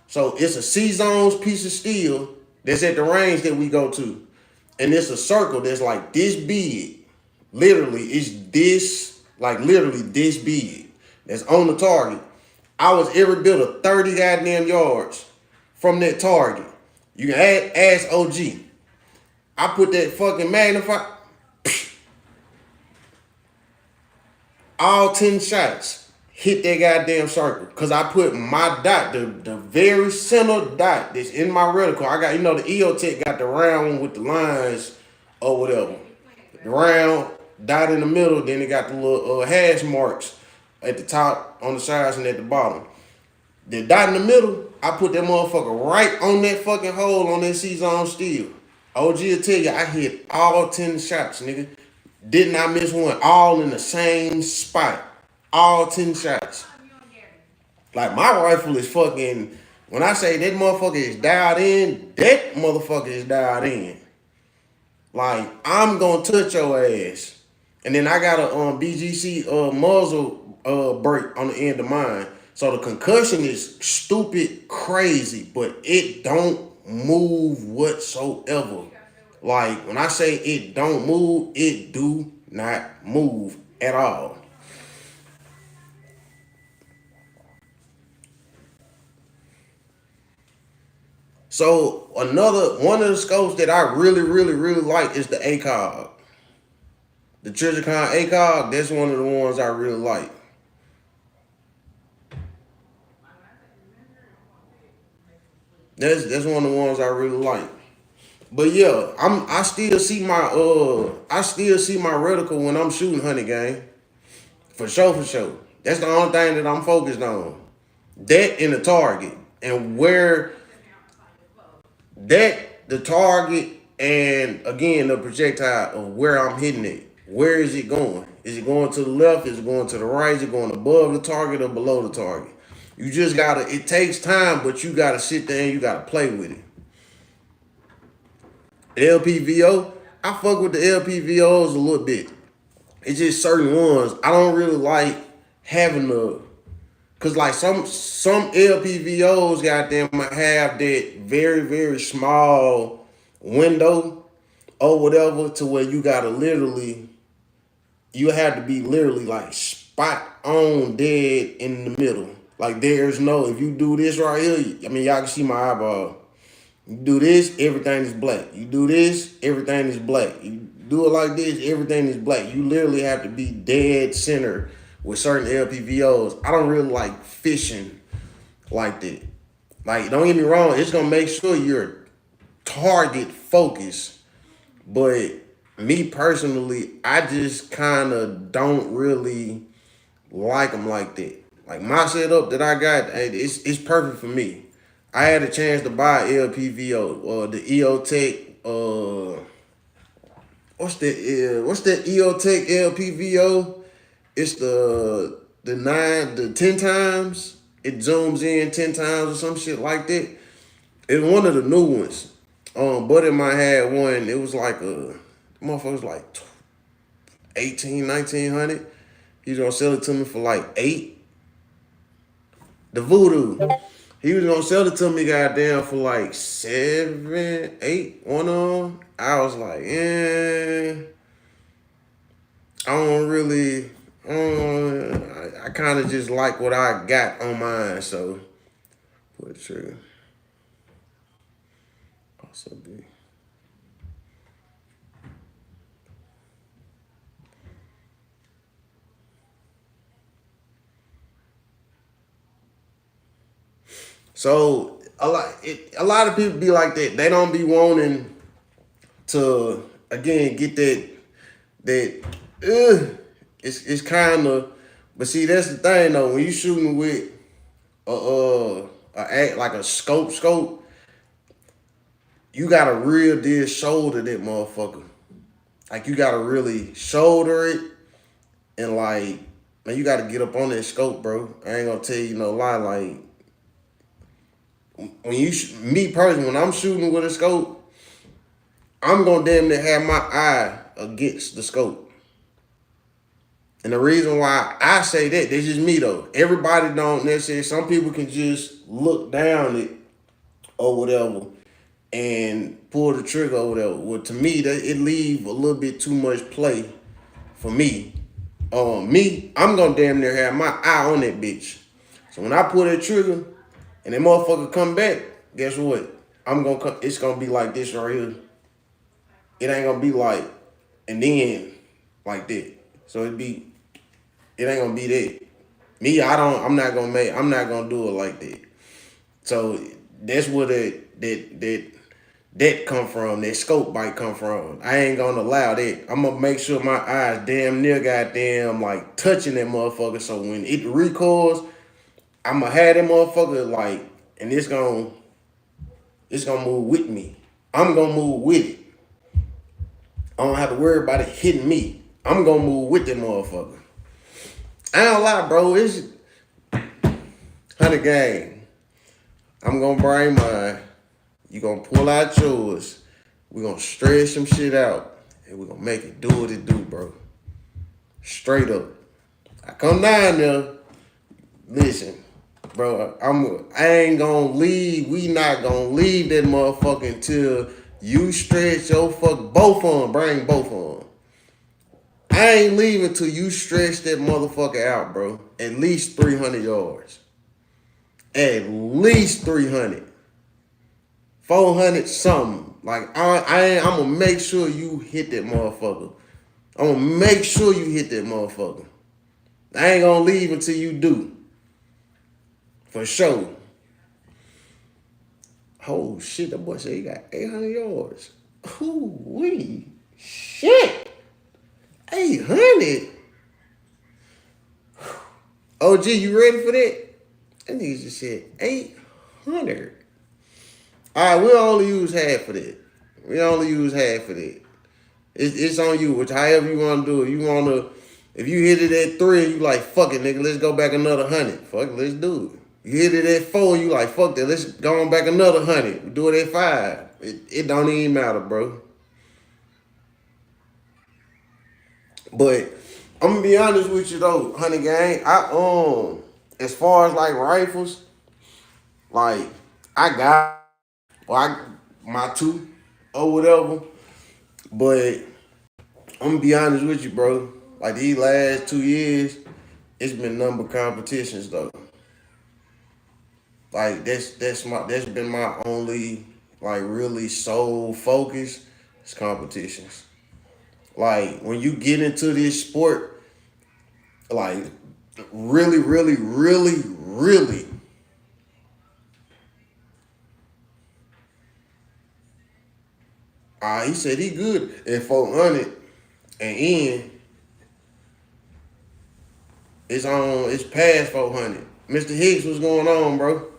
So it's a C-Zones piece of steel that's at the range that we go to. And it's a circle that's like this big. Literally, it's this, like literally this big. That's on the target. I was every bit of 30 goddamn yards from that target. You can ask OG. I put that fucking magnifier, all 10 shots hit that goddamn circle. Cause I put my dot, the very center dot that's in my reticle. I got, the EO Tech got the round one with the lines or whatever. The round dot in the middle, then it got the little hash marks at the top, on the sides, and at the bottom. The dot in the middle, I put that motherfucker right on that fucking hole on that C-Zone steel. OG will tell you I hit all 10 shots, nigga. Did not miss one. All in the same spot. All 10 shots. Like my rifle is fucking, when I say that motherfucker is dialed in, that motherfucker is dialed in. Like, I'm gonna touch your ass. And then I got a BGC muzzle brake on the end of mine. So the concussion is stupid crazy, but it don't move whatsoever. Like, when I say it don't move, it do not move at all. So one of the scopes that I really, really, really like is the ACOG. The Trijicon ACOG, that's one of the ones I really like. That's one of the ones I really like. But yeah, I still see my reticle when I'm shooting hunting game. For sure, for sure. That's the only thing that I'm focused on. That and the target. And where the target and again the projectile of where I'm hitting it. Where is it going? Is it going to the left? Is it going to the right? Is it going above the target or below the target? You just gotta, it takes time, but you gotta sit there and you gotta play with it. LPVO, I fuck with the LPVOs a little bit. It's just certain ones I don't really like having the, cause like some LPVOs goddamn have that very, very small window or whatever to where you gotta literally, you have to be literally like spot on dead in the middle. Like there's no, if you do this right here, I mean y'all can see my eyeball. You do this, everything is black. You do this, everything is black. You do it like this, everything is black. You literally have to be dead center with certain LPVOs. I don't really like fishing like that. Like, don't get me wrong, it's gonna make sure you're target focused. But me personally, I just kind of don't really like them like that. Like my setup that I got, it's perfect for me. I had a chance to buy LPVO, the EO Tech, what's that EO Tech LPVO? It's the 10 times. It zooms in 10 times or some shit like that. It's one of the new ones. Buddy of mine had one. It was like motherfucker was like 1900. He's gonna sell it to me for like 8. The Voodoo. He was gonna sell it to me goddamn for like 7, 8, one of them. I was like, I don't really, I kind of just like what I got on mine, so pull the trigger. Also be. So a lot of people be like that. They don't be wanting to again get that. It's kind of, but see that's the thing though. When you shooting with like a scope, you gotta real deal shoulder that motherfucker. Like you gotta really shoulder it and like man, you gotta get up on that scope, bro. I ain't gonna tell you no lie. Like when me personally, when I'm shooting with a scope, I'm gonna damn near have my eye against the scope. And the reason why I say that's just me though. Everybody don't necessarily. Some people can just look down it or whatever and pull the trigger or whatever. Well, to me, that it leave a little bit too much play for me. I'm gonna damn near have my eye on that bitch. So when I pull that trigger and that motherfucker come back, guess what? It's gonna be like this right here. It ain't gonna be like, and then like that. So it ain't gonna be that. Me, I'm not gonna do it like that. So that's where that come from, that scope bite come from. I ain't gonna allow that. I'm gonna make sure my eyes damn near goddamn like touching that motherfucker. So when it recoils, I'm gonna have that motherfucker like, and it's gonna move with me. I'm gonna move with it. I don't have to worry about it hitting me. I'm gonna move with that motherfucker. I don't lie, bro. It's 100 gang. I'm gonna bring mine. You gonna pull out yours. We gonna stretch some shit out, and we gonna make it do what it do, bro. Straight up. I come down there. Listen, bro. I ain't gonna leave. We not gonna leave that motherfucker until you stretch your both of them. Bring both of them. I ain't leaving till you stretch that motherfucker out, bro. At least 300 yards. At least 300. 400 something. Like I'm gonna make sure you hit that motherfucker. I'm gonna make sure you hit that motherfucker. I ain't gonna leave until you do. For sure. Oh shit, that boy said he got 800 yards. Ooh wee. Shit. 800. OG, you ready for that? That nigga just said 800. All right, we'll only use half of that. We only use half of that. It's on you, which however you want to do it. If you hit it at 3 and you like, fuck it, nigga, let's go back another 100. Fuck it, let's do it. You hit it at 4 and you like, fuck that, let's go on back another 100. We do it at 5. It don't even matter, bro. But I'm gonna be honest with you though, honey gang. As far as like rifles, like my two or whatever. But I'm gonna be honest with you, bro. Like these last 2 years, it's been number competitions though. Like that's been my only like really sole focus is competitions. Like when you get into this sport, like really, really, really, really. He said he good at 400 and in. It's past 400. Mr. Hicks, what's going on, bro?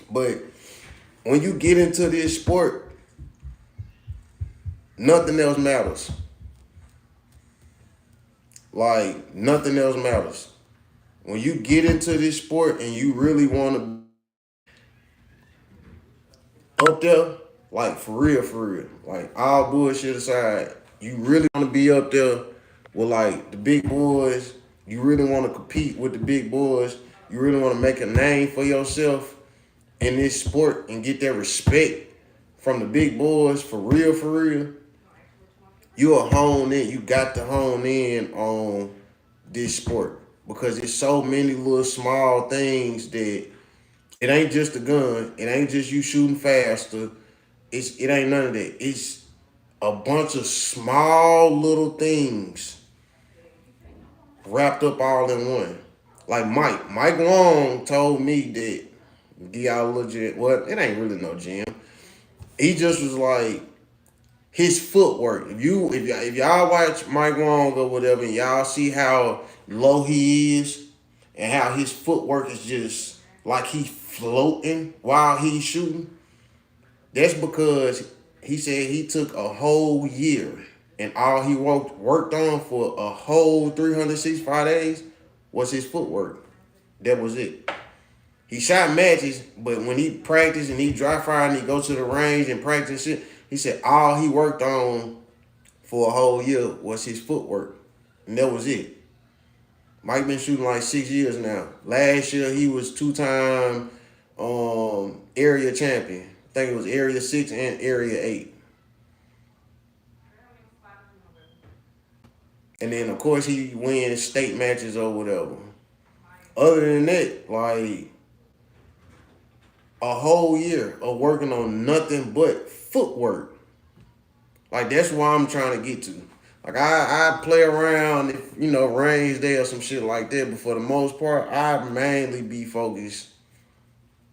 But when you get into this sport, nothing else matters. Like, nothing else matters. When you get into this sport and you really want to up there, like for real, like all bullshit aside, you really want to be up there with like the big boys. You really want to compete with the big boys. You really want to make a name for yourself in this sport and get that respect from the big boys for real. You got to hone in on this sport because it's so many little small things that it ain't just a gun. It ain't just you shooting faster. It ain't none of that. It's a bunch of small little things wrapped up all in one. Like Mike Long told me that give y'all legit. Well, it ain't really no gym. He just was like his footwork. If y'all watch Mike Long or whatever, and y'all see how low he is and how his footwork is just like he floating while he's shooting. That's because he said he took a whole year and all he worked on for a whole 365 days was his footwork. That was it. He shot matches, but when he practiced and he dry fire and he go to the range and practice shit, he said all he worked on for a whole year was his footwork. And that was it. Mike been shooting like 6 years now. Last year he was two-time area champion. I think it was Area 6 and Area 8. And then of course he wins state matches or whatever. Other than that, like a whole year of working on nothing but footwork. Like that's why I'm trying to get to. Like I play around if range day or some shit like that, but for the most part, I mainly be focused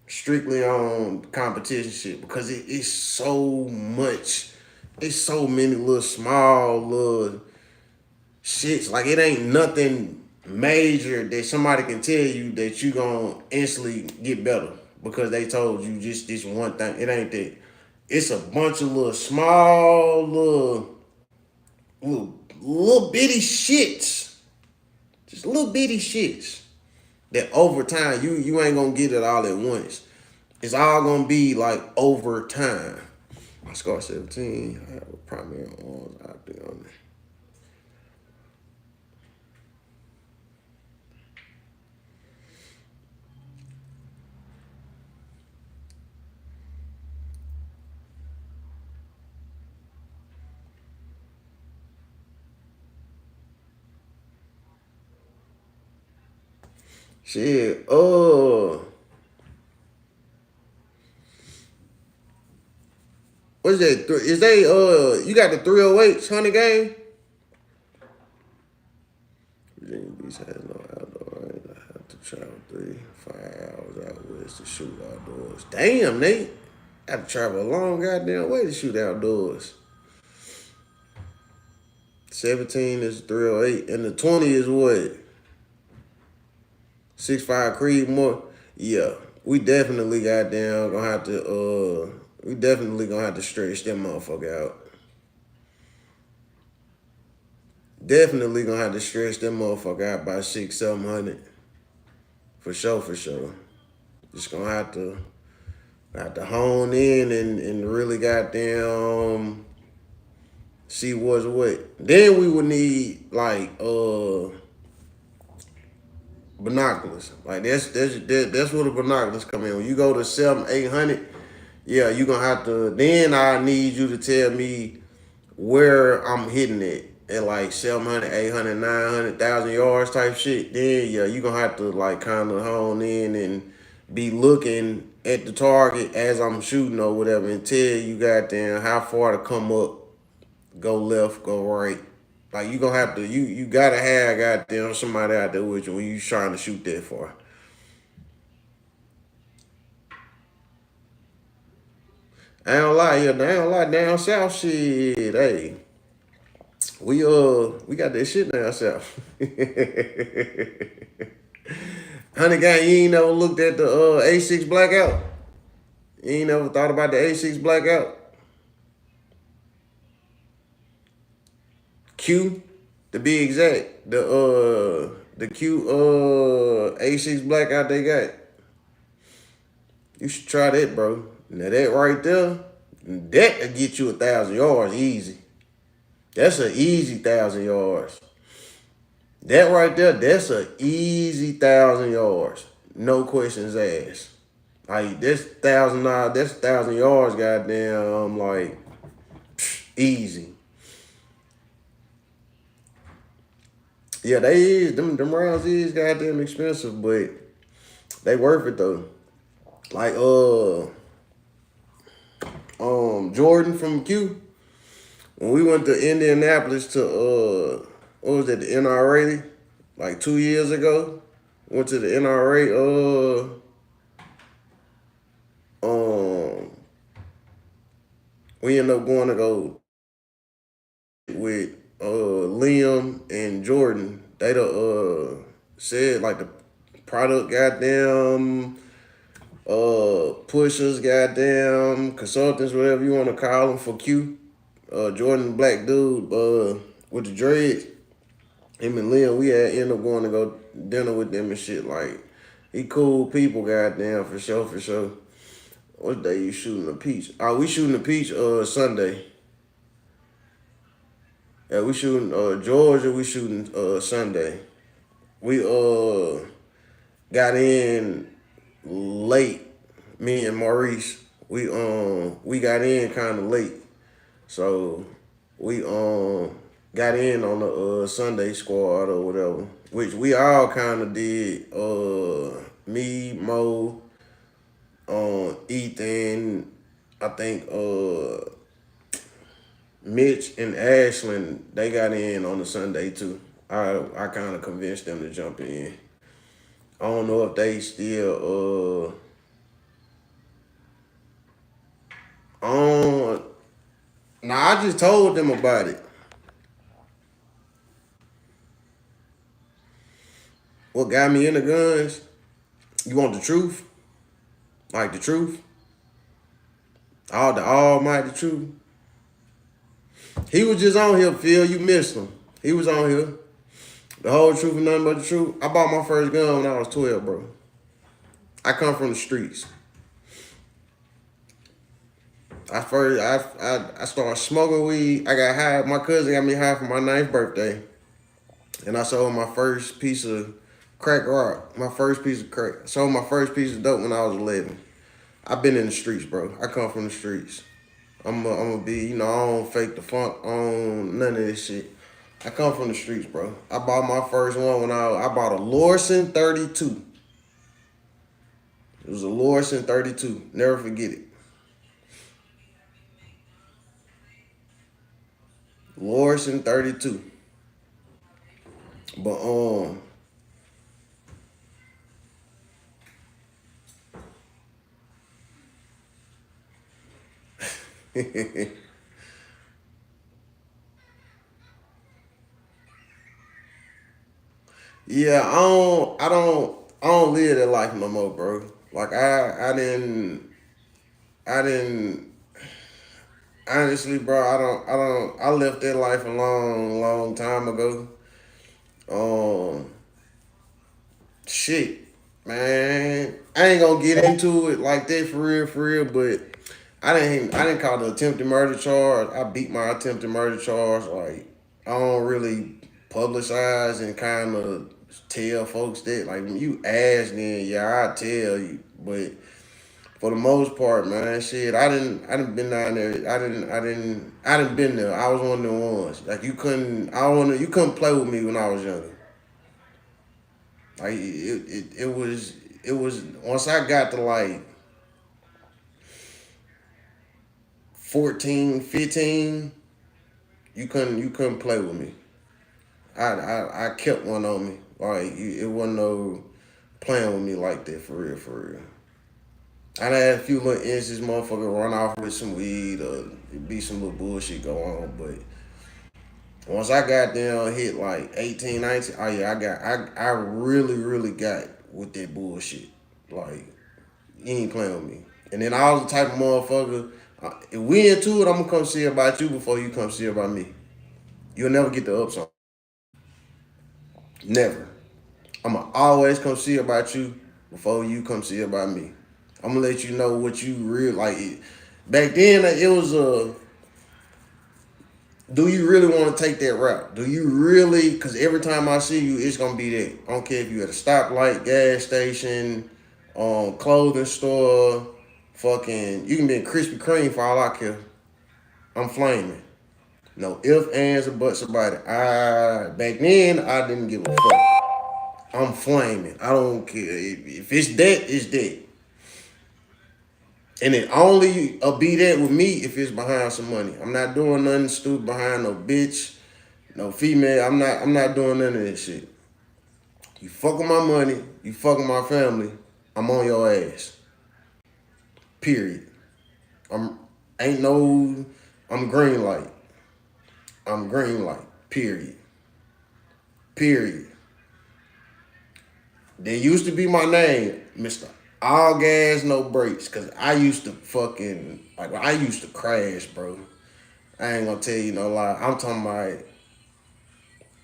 strictly on competition shit because it's so much. It's so many little small little shits. Like it ain't nothing major that somebody can tell you that you gonna instantly get better because they told you just this one thing. It ain't that. It's a bunch of little small little bitty shits. Just little bitty shits that over time you ain't gonna get it all at once. It's all gonna be like over time. My scar 17, I have a primary arms out there on there. Shit, what's that? Is they you got the 308 hunting game? Virginia Beach has no outdoor range. I have to travel 3-5 hours out west to shoot outdoors. Damn, Nate. I have to travel a long goddamn way to shoot outdoors. 17 is 308, and the 20 is what? 6'5" Creedmoor. Yeah, we definitely goddamn gonna have to we definitely gonna have to stretch that motherfucker out. Definitely gonna have to stretch that motherfucker out by 600-700. For sure, for sure. Just gonna have to hone in and really goddamn see what's what. Then we would need like binoculars. Like that's where the binoculars come in. When you go to 700-800, yeah, you gonna have to. Then I need you to tell me where I'm hitting it at like 700, 800, 900,000 yards type shit. Then yeah, you gonna have to like kind of hone in and be looking at the target as I'm shooting or whatever and tell you goddamn how far to come up, go left, go right. Like you gonna have to you gotta have goddamn somebody out there with you when you trying to shoot that far. I ain't gonna lie, yeah, I ain't gonna lie, down south shit, hey. We got that shit down south. Honey guy, you ain't never looked at the A6 blackout? You ain't never thought about the A6 blackout? Q, to be exact, the Q A6 blackout they got. You should try that, bro. Now that right there, that'll get you 1,000 yards easy. That's an easy 1,000 yards. That right there, that's an easy 1,000 yards. No questions asked. Like that's 1,000 yards, that's 1,000 yards, goddamn, like easy. Yeah, they is them rounds is goddamn expensive, but they worth it though. Like Jordan from Q. When we went to Indianapolis to what was that, the NRA like 2 years ago. Went to the NRA um we ended up going to go with Liam and Jordan. They said like the product goddamn pushers, goddamn consultants, whatever you want to call them for Q. Jordan, black dude, with the dreads. Him and Liam, we had ended up going to go dinner with them and shit. Like, he cool people, goddamn, for sure, for sure. What day you shooting the peach? We shooting the peach Sunday. Yeah, we shooting Georgia. We shooting Sunday. We got in late. Me and Maurice. We got in kind of late, so we got in on the Sunday squad or whatever, which we all kind of did. Me, Mo, Ethan, I think Mitch and Ashland, they got in on the Sunday too. I kind of convinced them to jump in. I don't know if they still on. Nah, I just told them about it. What got me into guns? You want the truth? Like the truth? All the almighty truth. He was just on here, Phil. You missed him. He was on here. The whole truth and nothing but the truth. I bought my first gun when I was 12, bro. I come from the streets. I started smoking weed. I got high. My cousin got me high for my 9th birthday. And I sold my first piece of crack rock. My first piece of crack. I sold my first piece of dope when I was 11. I've been in the streets, bro. I come from the streets. I'm gonna be, I don't fake the funk, I don't none of this shit. I come from the streets, bro. I bought my first one when I bought a Lorson 32. It was a Lorson 32. Never forget it. Lorson 32. But yeah, I don't live that life no more, bro. Like I didn't honestly, bro, I left that life a long, long time ago. Um Shit, man. I ain't gonna get into it like that for real, but I didn't call the attempted murder charge. I beat my attempted murder charge. Like, I don't really publicize and kind of tell folks that. Like, when you ask, then yeah, I tell you. But for the most part, man, shit, I didn't been down there. I didn't been there. I was one of the ones. Like, you couldn't play with me when I was younger. Like, it was once I got to like 14, 15, you couldn't play with me. I kept one on me. Like, it wasn't no playing with me like that for real, for real. I had a few little instances, motherfucker run off with some weed or it be some little bullshit go on, but once I got down, hit like 18, 19, oh yeah, I really, really got with that bullshit. Like, you ain't playing with me. And then I was the type of motherfucker, if we into it, I'm gonna come see about you before you come see about me. You'll never get the ups on. Never. I'm gonna always come see about you before you come see about me. I'm gonna let you know what you really like. Back then, it was do you really want to take that route? Do you really? Because every time I see you, it's gonna be that. I don't care if you at a stoplight, gas station, clothing store, fucking. You can be in Krispy Kreme for all I care. I'm flaming. No ifs, ands, or buts about it. Back then I didn't give a fuck. I'm flaming. I don't care. If it's that, it's that. And it only be that with me if it's behind some money. I'm not doing nothing stupid behind no bitch, no female. I'm not doing none of that shit. You fuck with my money, you fuck with my family, I'm on your ass. Period. I'm ain't no I'm green light. I'm green light. Period. Period. They used to be my name, Mr. All gas, no brakes. Cause I used to fucking like I used to crash, bro. I ain't gonna tell you no lie. I'm talking about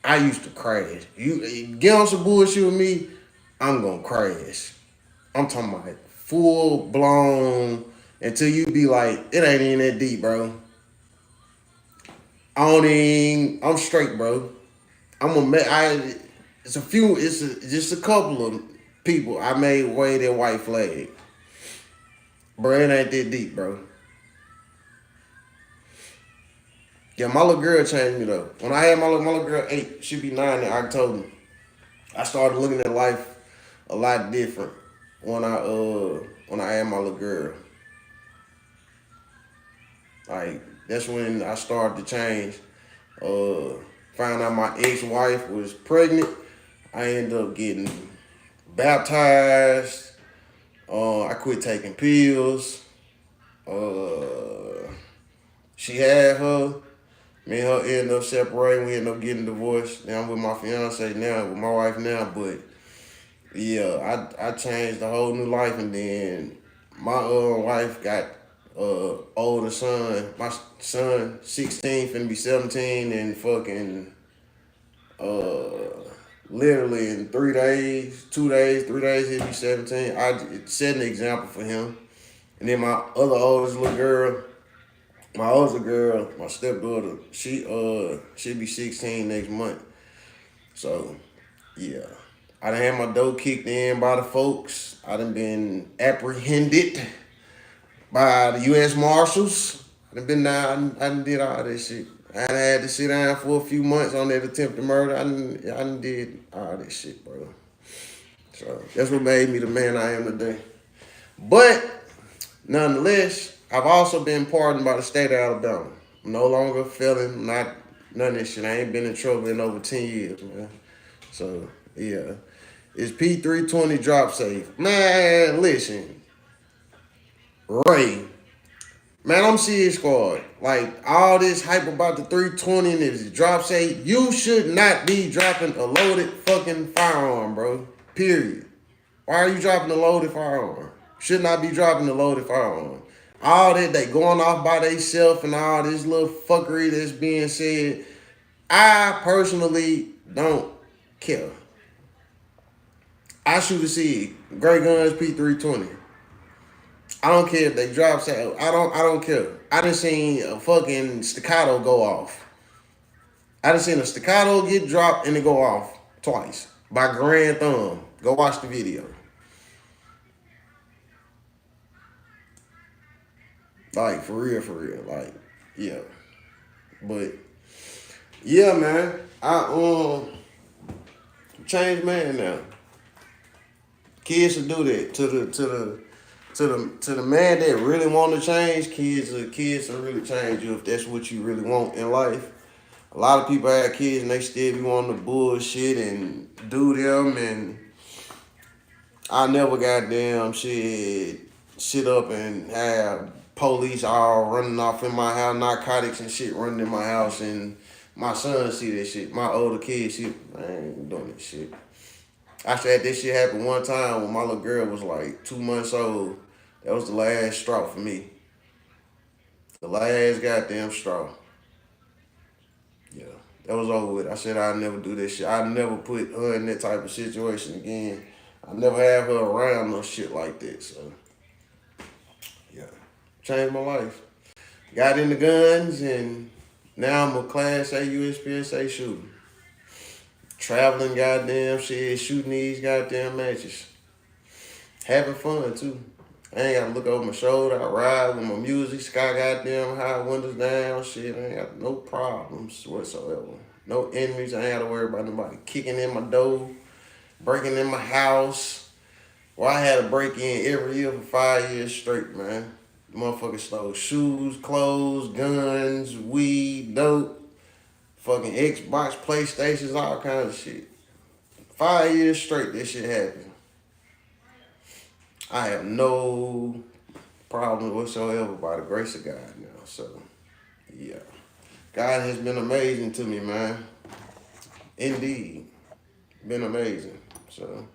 I used to crash. You get on some bullshit with me, I'm gonna crash. I'm talking about full blown until you be like, it ain't even that deep, bro. I don't even, I'm straight, bro. It's a few, just a couple of people I made wave that white flag. Bro, it ain't that deep, bro. Yeah, my little girl changed me though. When I had my little girl 8, she be 9 in October. I started looking at life a lot different when I had my little girl. Like that's when I started to change. Uh, Found out my ex-wife was pregnant. I ended up getting baptized. I quit taking pills. Uh, she had her. Me and her ended up separating. We ended up getting divorced. Now I'm with my fiance now, with my wife now. But yeah, I changed the whole new life, and then my wife got older son. My son 16, finna be 17, and fucking uh literally in 3 days, 2 days, 3 days, he'll be 17. I set an example for him. And then my other oldest little girl, my older girl, my stepdaughter, she'll be 16 next month. So yeah. I done had my door kicked in by the folks. I done been apprehended by the U.S. Marshals. I done been down, I done did all this shit. I done had to sit down for a few months on that attempted murder. I done did all this shit, bro. So that's what made me the man I am today. But nonetheless, I've also been pardoned by the state of Alabama. I'm no longer a felon, not none of this shit. I ain't been in trouble in over 10 years, man. So yeah. It's P320 drop safe. Man, listen. Ray. Man, I'm serious squad. Like all this hype about the 320 and it's drop safe. You should not be dropping a loaded fucking firearm, bro. Period. Why are you dropping a loaded firearm? Should not be dropping a loaded firearm. All that they going off by themselves and all this little fuckery that's being said. I personally don't care. I shoot a Sig. Great Guns P320. I don't care if they drop sale. I don't care. I done seen a fucking staccato go off. I done seen a staccato get dropped and it go off twice by Grand Thumb. Go watch the video. Like for real, for real. Like, yeah. But yeah, man. I changed man now. Kids should do that to the man that really want to change. Kids will really change you if that's what you really want in life. A lot of people have kids and they still be wanting to bullshit and do them, and I never goddamn sit up and have police all running off in my house, narcotics and shit running in my house, and my son see that shit. My older kids see, I ain't doing that shit. Actually, had this shit happen one time when my little girl was like 2 months old. That was the last straw for me. The last goddamn straw. Yeah, that was over with. I said I'd never do this shit. I'd never put her in that type of situation again. I never have her around no shit like that. So, yeah, changed my life. Got into guns, and now I'm a Class A USPSA shooter. Traveling goddamn shit, shooting these goddamn matches. Having fun too. I ain't gotta look over my shoulder. I ride with my music, sky goddamn high, windows down, shit. I ain't got no problems whatsoever. No enemies. I ain't gotta worry about nobody kicking in my door, breaking in my house. Well, I had a break in every year for 5 years straight, man. Motherfuckers stole shoes, clothes, guns, weed, dope, fucking Xbox, PlayStations, all kinds of shit. 5 years straight, this shit happened. I have no problems whatsoever by the grace of God now. So, yeah. God has been amazing to me, man. Indeed. Been amazing. So,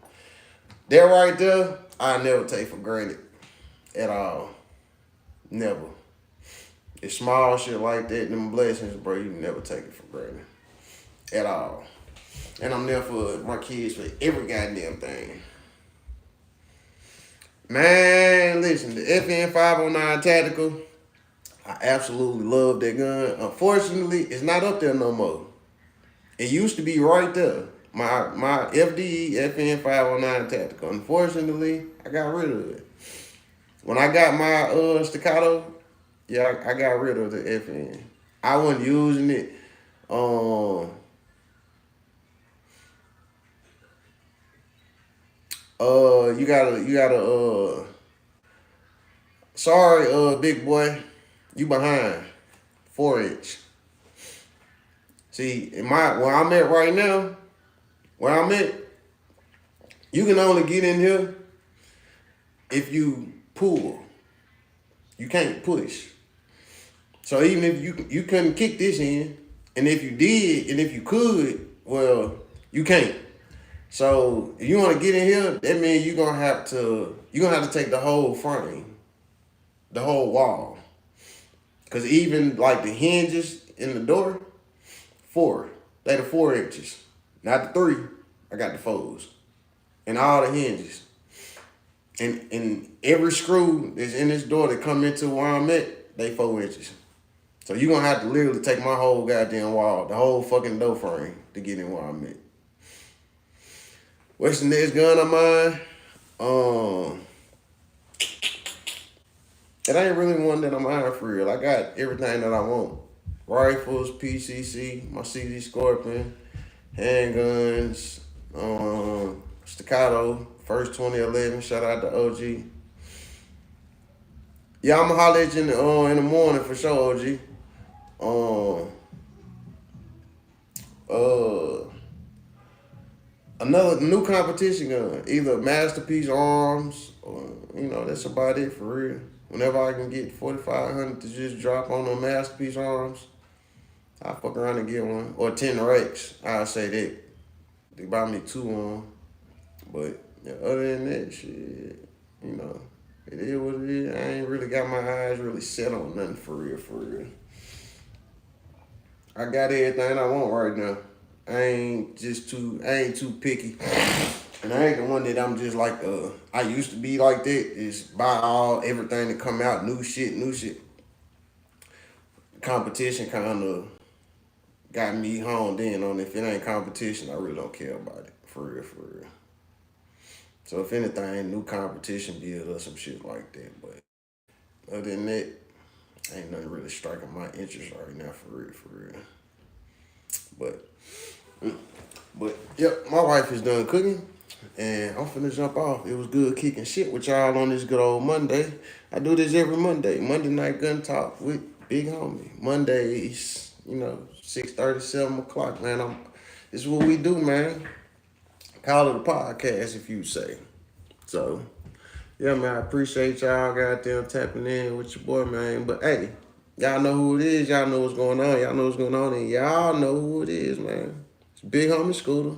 that right there, I never take for granted at all. Never. It's small shit like that, them blessings, bro, you never take it for granted. At all. And I'm there for my kids for every goddamn thing. Man, listen, the FN 509 Tactical, I absolutely love that gun. Unfortunately, it's not up there no more. It used to be right there. My FDE FN 509 Tactical. Unfortunately, I got rid of it. When I got my staccato, yeah, I got rid of the FN. I wasn't using it. Sorry, big boy, you behind. 4-inch. See, where I'm at right now, you can only get in here if you pull. You can't push. So even if you couldn't kick this in, and if you did, and if you could, well, you can't. So if you want to get in here, that means you're gonna have to take the whole frame, the whole wall. Cause even like the hinges in the door, they the 4 inches, not the 3. I got the 4s, and all the hinges, and every screw that's in this door that come into where I'm at, they 4 inches. So you're gonna have to literally take my whole goddamn wall, the whole fucking door frame to get in where I'm at. What's the next gun of mine? It ain't really one that I'm eyeing for real. I got everything that I want. Rifles, PCC, my CZ Scorpion, handguns, staccato, first 2011, shout out to OG. Yeah, I'ma holler at you in the morning for sure, OG. Another new competition gun, either Masterpiece Arms, or that's about it for real. Whenever I can get 4,500 to just drop on a Masterpiece Arms, I'll fuck around and get one. Or 10 racks, I'll say that. They buy me 2 on. But yeah, other than that, shit, it is what it is. I ain't really got my eyes really set on nothing for real. I got everything I want right now. I ain't too picky. And I ain't the one that I'm just like, I used to be like that, is buy everything that come out, new shit. Competition kind of got me honed in on it. If it ain't competition, I really don't care about it, for real. So if anything, new competition build or some shit like that. But other than that, ain't nothing really striking my interest right now, for real. But yep, my wife is done cooking, and I'm finna jump off. It was good kicking shit with y'all on this good old Monday. I do this every Monday. Monday night gun talk with Big Homie. Mondays, 6:30, 7 o'clock, man. This is what we do, man. Call it a podcast, if you say. So, yeah, man, I appreciate y'all goddamn tapping in with your boy, man. But hey, y'all know who it is. Y'all know what's going on. And y'all know who it is, man. It's Big Homie Scooter.